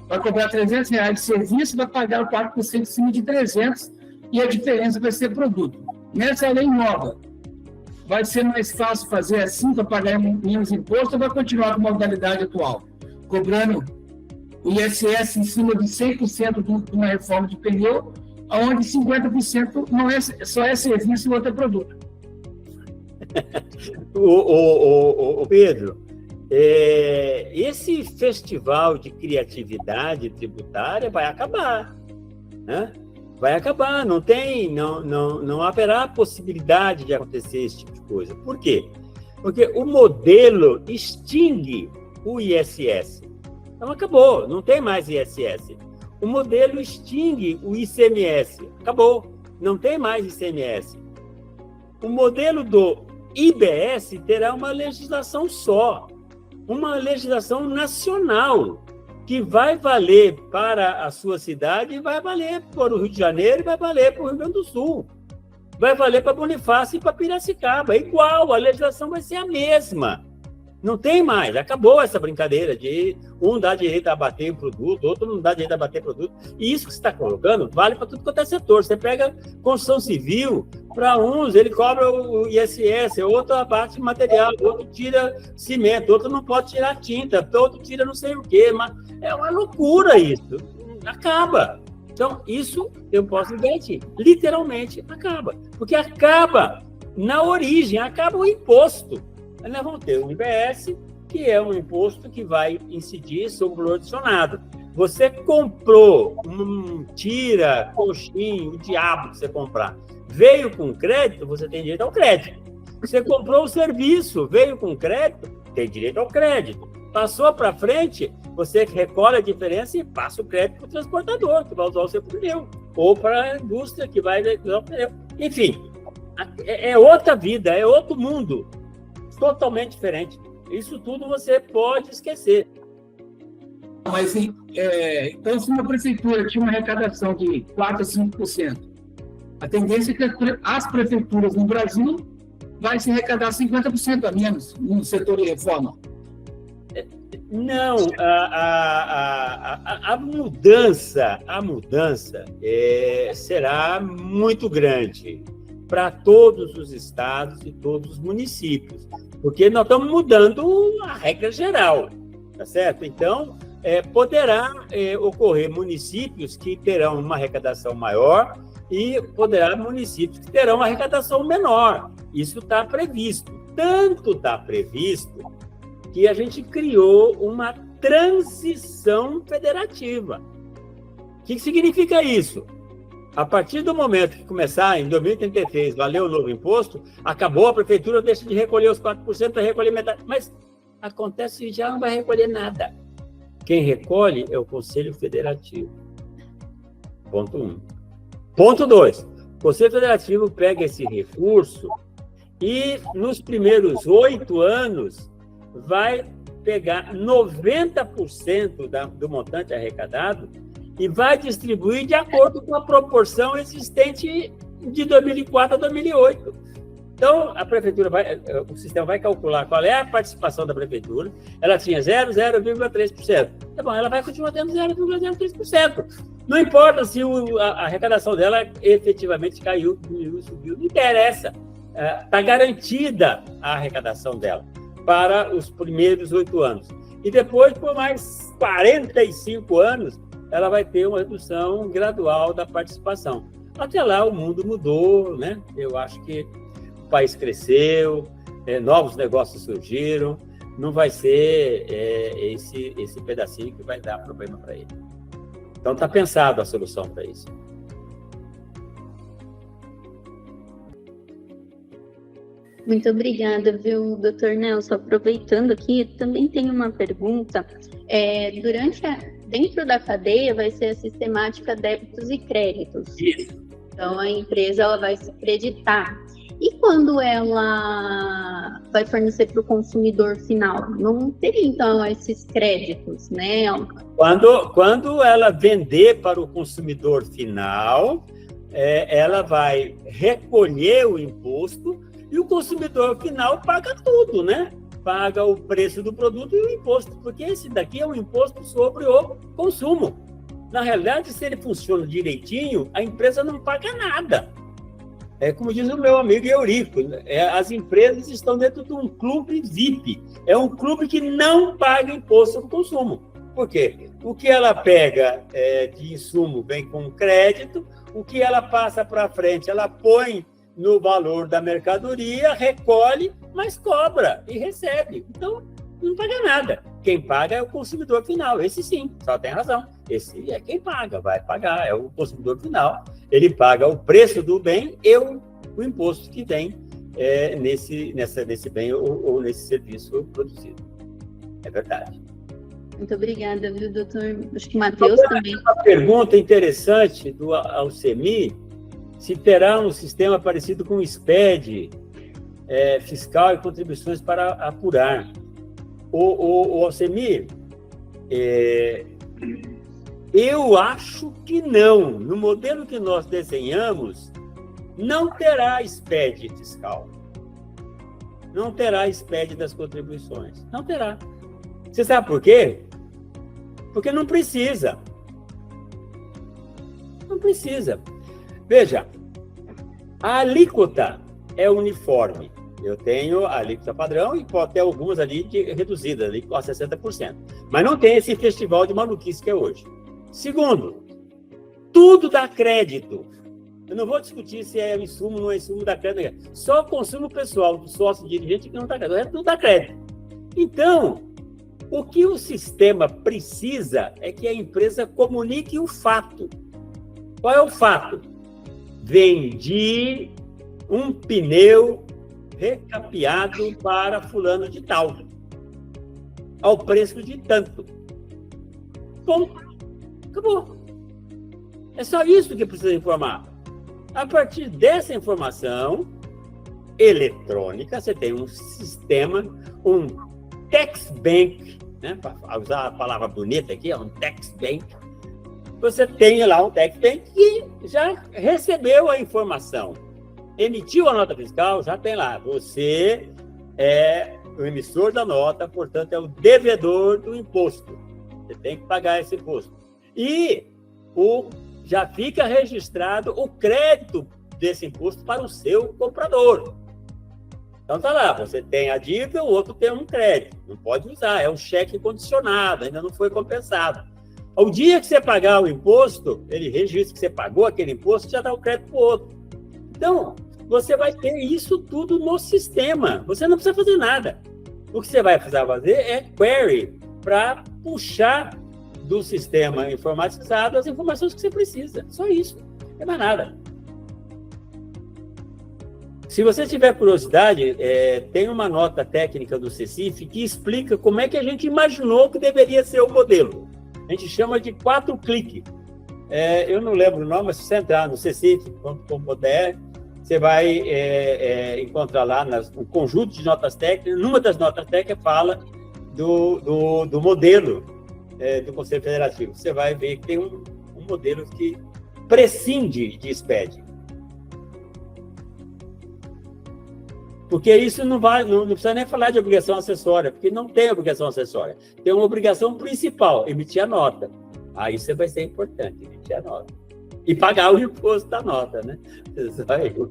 vai cobrar R$300 de serviço, vai pagar o 4% em cima de 300 e a diferença vai ser produto. Nessa lei nova, vai ser mais fácil fazer assim para pagar menos imposto ou vai continuar com a modalidade atual? Cobrando o ISS em cima de 100% de uma reforma de pneu, onde 50% não só é serviço e outro é produto. O Pedro, esse festival de criatividade tributária vai acabar, né? Vai acabar, não haverá possibilidade de acontecer esse tipo de coisa. Por quê? Porque o modelo extingue o ISS. Então, acabou, não tem mais ISS. O modelo extingue o ICMS. Acabou, não tem mais ICMS. O modelo do IBS terá uma legislação só, uma legislação nacional, que vai valer para a sua cidade e vai valer para o Rio de Janeiro e vai valer para o Rio Grande do Sul. Vai valer para Bonifácio e para Piracicaba. É igual, a legislação vai ser a mesma. Não tem mais, acabou essa brincadeira de um dá direito a abater o produto, outro não dá direito a abater o produto. E isso que você está colocando vale para tudo quanto é setor. Você pega construção civil, para uns ele cobra o ISS, outro abate material, outro tira cimento, outro não pode tirar tinta, outro tira não sei o quê. Mas é uma loucura isso. Acaba. Então, isso eu posso garantir. Literalmente acaba. Porque acaba na origem, acaba o imposto. Nós vamos ter o IBS, que é um imposto que vai incidir sobre o valor adicionado. Você comprou tira, coxinha, o diabo que você comprar, veio com crédito, você tem direito ao crédito. Você comprou o serviço, veio com crédito, tem direito ao crédito. Passou para frente, você recolhe a diferença e passa o crédito para o transportador, que vai usar o seu pneu, ou para a indústria, que vai usar o pneu. Enfim, é outra vida, é outro mundo. Totalmente diferente. Isso tudo você pode esquecer. Mas, então, se uma prefeitura tinha uma arrecadação de 4% a 5%, a tendência é que as prefeituras no Brasil vai se arrecadar 50% a menos no setor de reforma. Não, a mudança será muito grande para todos os estados e todos os municípios, porque nós estamos mudando a regra geral, tá certo? Então, poderá ocorrer municípios que terão uma arrecadação maior e poderá municípios que terão uma arrecadação menor. Isso está previsto. Tanto está previsto que a gente criou uma transição federativa. O que significa isso? A partir do momento que começar, em 2033, valer o novo imposto, acabou, a prefeitura deixa de recolher os 4%, vai recolher metade. Mas acontece que já não vai recolher nada. Quem recolhe é o Conselho Federativo. Ponto 1. Ponto 2. O Conselho Federativo pega esse recurso e, nos primeiros 8 anos, vai pegar 90% do montante arrecadado e vai distribuir de acordo com a proporção existente de 2004 a 2008. Então, a prefeitura o sistema vai calcular qual é a participação da prefeitura. Ela tinha 0,3%. Tá bom, ela vai continuar tendo 0,03%. Não importa se a arrecadação dela efetivamente caiu, diminuiu, subiu, não interessa. Está garantida a arrecadação dela para os primeiros 8 anos. E depois, por mais 45 anos, ela vai ter uma redução gradual da participação. Até lá, o mundo mudou, né? Eu acho que o país cresceu, novos negócios surgiram, não vai ser esse pedacinho que vai dar problema para ele. Então, está pensado a solução para isso. Muito obrigada, viu, doutor Nelson? Aproveitando aqui, também tenho uma pergunta. Dentro da cadeia vai ser a sistemática débitos e créditos. Isso. Então, a empresa ela vai se creditar. E quando ela vai fornecer para o consumidor final? Não teria, então, esses créditos, né? Quando ela vender para o consumidor final, ela vai recolher o imposto e o consumidor final paga tudo, né? Paga o preço do produto e o imposto, porque esse daqui é um imposto sobre o consumo. Na realidade, se ele funciona direitinho, a empresa não paga nada. Como diz o meu amigo Eurico, as empresas estão dentro de um clube VIP. É um clube que não paga imposto sobre o consumo. Por quê? O que ela pega de insumo vem com crédito, o que ela passa para frente, ela põe no valor da mercadoria, recolhe, mas cobra e recebe. Então, não paga nada. Quem paga é o consumidor final. Esse sim, só tem razão. Esse é quem paga, vai pagar, é o consumidor final. Ele paga o preço do bem e o imposto que tem nesse bem ou nesse serviço produzido. É verdade. Muito obrigada, viu, doutor? Acho que Matheus também. Uma pergunta interessante do Alcemi, se terá um sistema parecido com o SPED, fiscal e contribuições para apurar. O Alcemi, eu acho que não. No modelo que nós desenhamos, não terá SPED fiscal. Não terá SPED das contribuições. Não terá. Você sabe por quê? Porque não precisa. Não precisa. Veja, a alíquota é uniforme. Eu tenho a alíquota padrão e pode ter algumas ali reduzidas, ali com 60%. Mas não tem esse festival de maluquice que é hoje. Segundo, tudo dá crédito. Eu não vou discutir se é insumo ou não é insumo da crédito. Só o consumo pessoal do sócio dirigente que não dá crédito. Tudo dá crédito. Então, o que o sistema precisa é que a empresa comunique o fato. Qual é o fato? Vendi um pneu recapeado para fulano de tal, ao preço de tanto. Bom, acabou. É só isso que precisa informar. A partir dessa informação eletrônica, você tem um sistema, um tax bank, né? Para usar a palavra bonita aqui, é um tax bank. Você tem lá um tax bank que já recebeu a informação, emitiu a nota fiscal, já tem lá. Você é o emissor da nota, portanto, é o devedor do imposto. Você tem que pagar esse imposto. E já fica registrado o crédito desse imposto para o seu comprador. Então tá lá, você tem a dívida, o outro tem um crédito. Não pode usar, é um cheque condicionado, ainda não foi compensado. Ao dia que você pagar o imposto, ele registra que você pagou aquele imposto, já dá o crédito para o outro. Então, você vai ter isso tudo no sistema. Você não precisa fazer nada. O que você vai precisar fazer é query para puxar do sistema informatizado as informações que você precisa. Só isso. Não é mais nada. Se você tiver curiosidade, tem uma nota técnica do CECIF que explica como é que a gente imaginou que deveria ser o modelo. A gente chama de 4 cliques. Eu não lembro o nome, mas se você entrar no cecif.com.br, você vai encontrar lá um conjunto de notas técnicas. Numa das notas técnicas fala do modelo do Conselho Federativo. Você vai ver que tem um modelo que prescinde de SPED. Porque isso não precisa nem falar de obrigação acessória, porque não tem obrigação acessória. Tem uma obrigação principal, emitir a nota. Aí isso vai ser importante, emitir a nota. E pagar o imposto da nota, né? Só eu.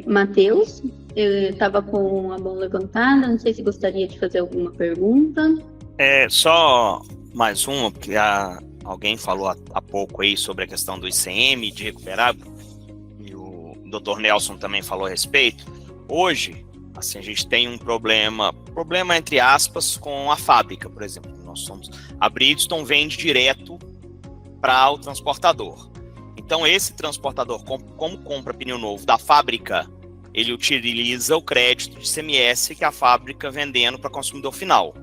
Matheus, eu estava com a mão levantada, não sei se gostaria de fazer alguma pergunta. Só mais uma, porque alguém falou há pouco aí sobre a questão do ICM, de recuperar, e o Dr. Nelson também falou a respeito. Hoje, assim, a gente tem um problema entre aspas, com a fábrica, por exemplo. A Bridgestone vende direto para o transportador. Então, esse transportador, como compra pneu novo da fábrica, ele utiliza o crédito de ICMS que a fábrica vendendo para consumidor final.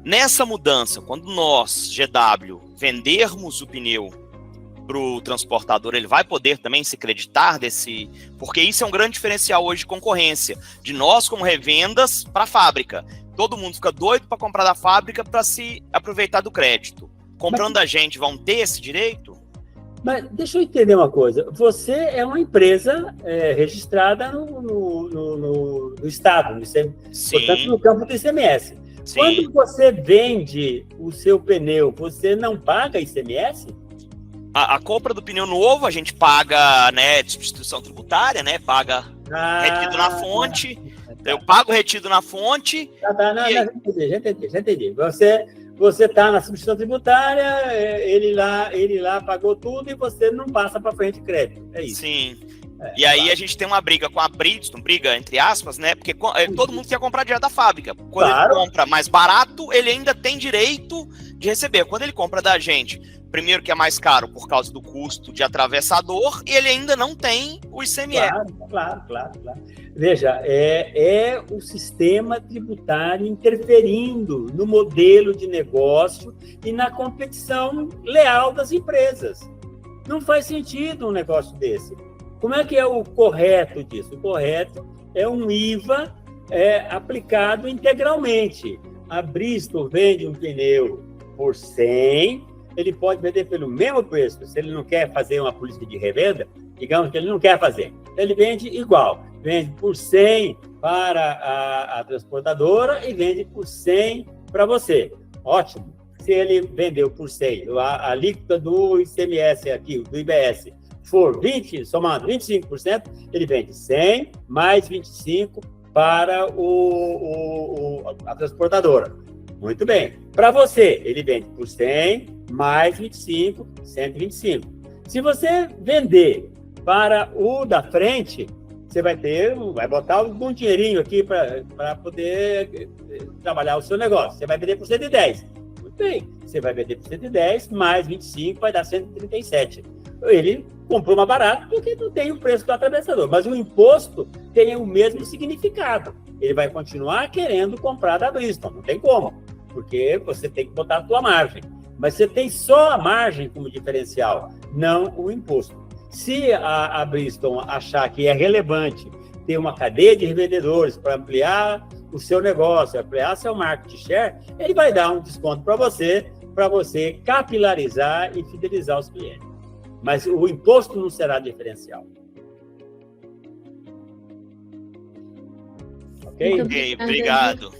Nessa mudança, quando nós, GW, vendermos o pneu para o transportador, ele vai poder também se creditar porque isso é um grande diferencial hoje de concorrência, de nós como revendas para a fábrica. Todo mundo fica doido para comprar da fábrica para se aproveitar do crédito. Comprando a gente, vão ter esse direito? Mas deixa eu entender uma coisa. Você é uma empresa registrada no Estado, portanto, no campo do ICMS. Sim. Quando você vende o seu pneu, você não paga ICMS? A compra do pneu novo, a gente paga, né, substituição tributária, né, paga retido na fonte. Eu pago retido na fonte. Já entendi. Você está na substituição tributária, ele lá pagou tudo e você não passa para frente crédito. É isso. Sim. E aí a gente tem uma briga com a Bridgestone, briga entre aspas, né? Porque todo mundo quer comprar direto da fábrica. Quando ele compra mais barato, ele ainda tem direito de receber. Quando ele compra da gente, primeiro que é mais caro por causa do custo de atravessador, e ele ainda não tem o ICMS. Claro. Veja, é o sistema tributário interferindo no modelo de negócio e na competição leal das empresas. Não faz sentido um negócio desse. Como é que é o correto disso? O correto é um IVA aplicado integralmente. A Bridgestone vende um pneu por 100, ele pode vender pelo mesmo preço. Se ele não quer fazer uma política de revenda, digamos que ele não quer fazer, ele vende igual. Vende por 100 para a transportadora e vende por 100 para você. Ótimo. Se ele vendeu por 100, a alíquota do ICMS aqui, do IBS, for 20, somando 25%, ele vende 100 mais 25 para a transportadora. Muito bem. Para você, ele vende por 100 mais 25, 125. Se você vender para o da frente, você vai botar algum dinheirinho aqui para poder trabalhar o seu negócio. Você vai vender por 110. Muito bem. Você vai vender por 110 mais 25 vai dar 137. Ele comprou mais barato porque não tem o preço do atravessador, mas o imposto tem o mesmo significado. Ele vai continuar querendo comprar da Bridgestone, não tem como, porque você tem que botar a sua margem. Mas você tem só a margem como diferencial, não o imposto. Se a Bridgestone achar que é relevante ter uma cadeia de revendedores para ampliar o seu negócio, ampliar seu market share, ele vai dar um desconto para você capilarizar e fidelizar os clientes. Mas o imposto não será diferencial. Ok? Obrigado.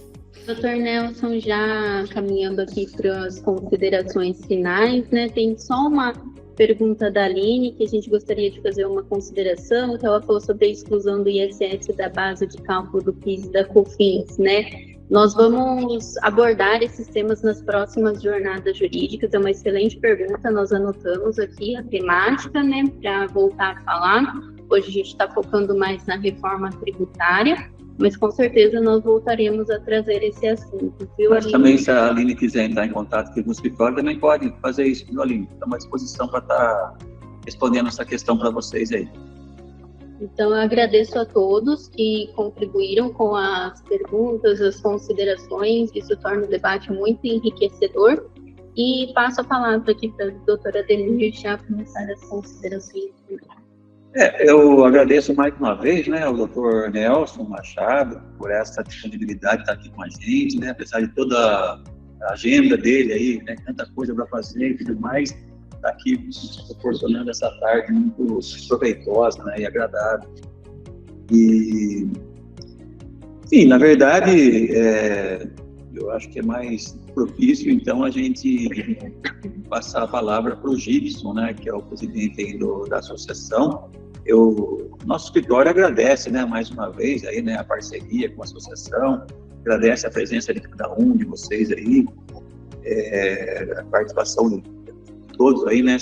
Dr. Nelson, já caminhando aqui para as considerações finais, né? Tem só uma pergunta da Aline, que a gente gostaria de fazer uma consideração, que ela falou sobre a exclusão do ISS da base de cálculo do PIS e da COFINS, né? Nós vamos abordar esses temas nas próximas jornadas jurídicas, é uma excelente pergunta, nós anotamos aqui a temática, né, para voltar a falar. Hoje a gente está focando mais na reforma tributária, mas com certeza nós voltaremos a trazer esse assunto, viu, Mas Aline? também, se a Aline quiser entrar em contato aqui no escritório, também pode fazer isso, viu, Aline? Estamos à disposição para estar respondendo essa questão para vocês aí. Então, eu agradeço a todos que contribuíram com as perguntas, as considerações, isso torna o debate muito enriquecedor. E passo a palavra aqui para a doutora Denir já começar as considerações. Eu agradeço mais uma vez, né, ao doutor Nelson Machado por essa disponibilidade de estar aqui com a gente, né, apesar de toda a agenda dele aí, né, tanta coisa para fazer e tudo mais, está aqui nos proporcionando essa tarde muito proveitosa, né, e agradável. E, sim, na verdade, eu acho que é mais propício, então, a gente passar a palavra para o Gibson, né, que é o presidente aí da associação. Nosso escritório agradece, né, mais uma vez aí, né, a parceria com a associação, agradece a presença de cada um de vocês aí, a participação de todos aí, né,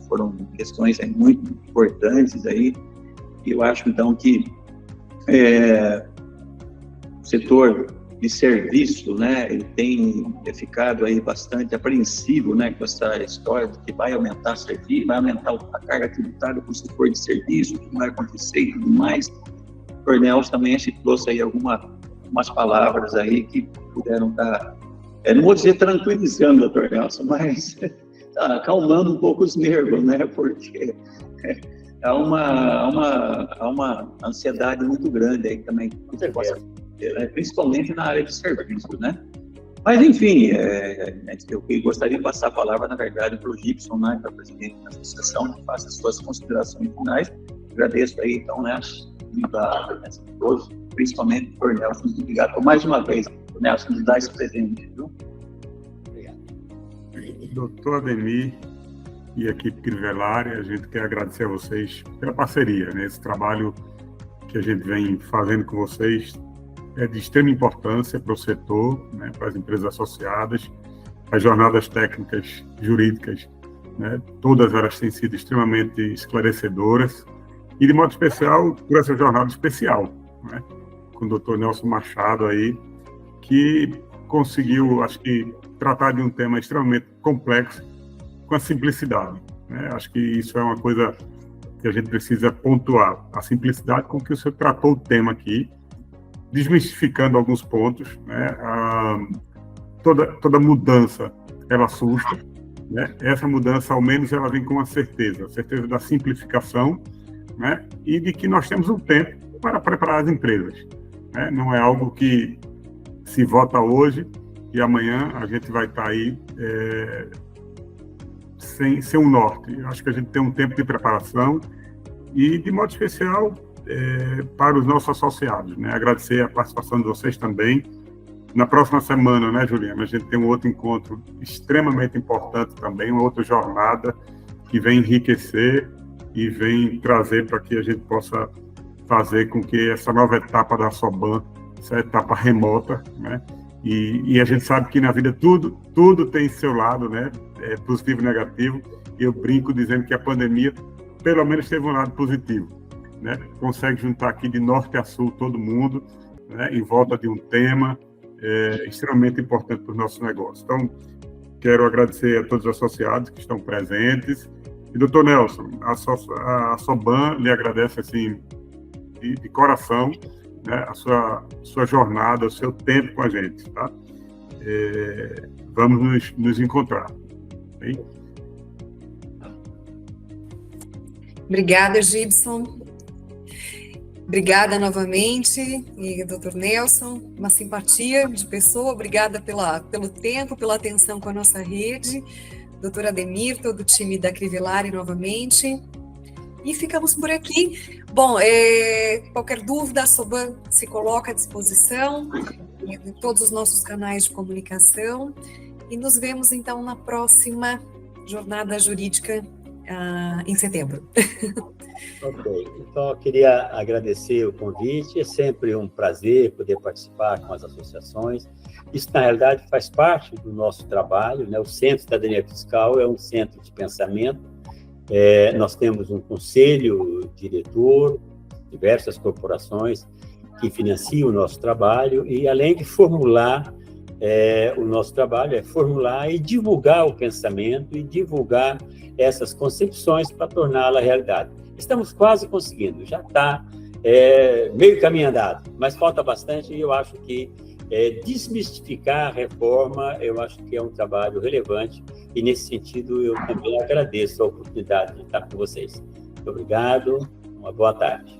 foram questões aí muito importantes aí, e eu acho, então, que o setor de serviço, né, ele tem ficado aí bastante apreensivo, né, com essa história de que vai aumentar vai aumentar a carga tributária para o setor de serviço, o que vai acontecer e tudo mais. O Cornelius também trouxe aí algumas palavras aí que puderam estar, não vou dizer tranquilizando, doutor Nelson, mas acalmando um pouco os nervos, né, porque há uma ansiedade muito grande aí também, principalmente na área de serviços, né? Mas, enfim, eu gostaria de passar a palavra, na verdade, para o Gibson, né, para o presidente da associação, que faça as suas considerações finais. Agradeço aí, então, né, a presença de todos, principalmente por Nelson. Obrigado por mais uma vez, Nelson, nos dar esse presente, viu? Obrigado. Doutor Ademir e a equipe Crivellari, a gente quer agradecer a vocês pela parceria, né? Esse trabalho que a gente vem fazendo com vocês é de extrema importância para o setor, né, para as empresas associadas, as jornadas técnicas jurídicas, né, todas elas têm sido extremamente esclarecedoras e de modo especial por essa jornada especial, né, com o Dr. Nelson Machado aí, que conseguiu, acho que, tratar de um tema extremamente complexo com a simplicidade, né? Acho que isso é uma coisa que a gente precisa pontuar, a simplicidade com que o senhor tratou o tema aqui, desmistificando alguns pontos, né? Toda mudança, ela assusta, né? Essa mudança, ao menos, ela vem com a certeza da simplificação, né? E de que nós temos um tempo para preparar as empresas, né? Não é algo que se vota hoje e amanhã a gente vai estar aí sem um norte. Acho que a gente tem um tempo de preparação e, de modo especial, para os nossos associados, né? Agradecer a participação de vocês também. Na próxima semana, né, Juliana, a gente tem um outro encontro extremamente importante também, uma outra jornada que vem enriquecer e vem trazer para que a gente possa fazer com que essa nova etapa da Soban, essa etapa remota, né? E a gente sabe que na vida tudo tem seu lado, né? Positivo e negativo. E eu brinco dizendo que a pandemia, pelo menos, teve um lado positivo, né? Consegue juntar aqui de norte a sul todo mundo, né, em volta de um tema extremamente importante para os nossos negócios. Então, quero agradecer a todos os associados que estão presentes. E, doutor Nelson, a Soban lhe agradece assim, de coração, né, a sua jornada, o seu tempo com a gente, tá? Vamos nos encontrar. Okay? Obrigada, Gibson. Obrigada novamente, e Dr. Nelson, uma simpatia de pessoa, obrigada pelo tempo, pela atenção com a nossa rede, Dr. Ademir, todo o time da Crivellari novamente, e ficamos por aqui. Bom, qualquer dúvida, a Soban se coloca à disposição em todos os nossos canais de comunicação, e nos vemos então na próxima jornada jurídica em setembro. Ok, então eu queria agradecer o convite, é sempre um prazer poder participar com as associações. Isso, na realidade, faz parte do nosso trabalho, né? O Centro de Cidadania Fiscal é um centro de pensamento, nós temos um conselho diretor, diversas corporações que financiam o nosso trabalho, e além de formular, o nosso trabalho é formular e divulgar o pensamento e divulgar essas concepções para torná-la realidade. Estamos quase conseguindo, já está meio caminho andado, mas falta bastante, e eu acho que desmistificar a reforma, eu acho que é um trabalho relevante, e nesse sentido eu também agradeço a oportunidade de estar com vocês. Muito obrigado, uma boa tarde.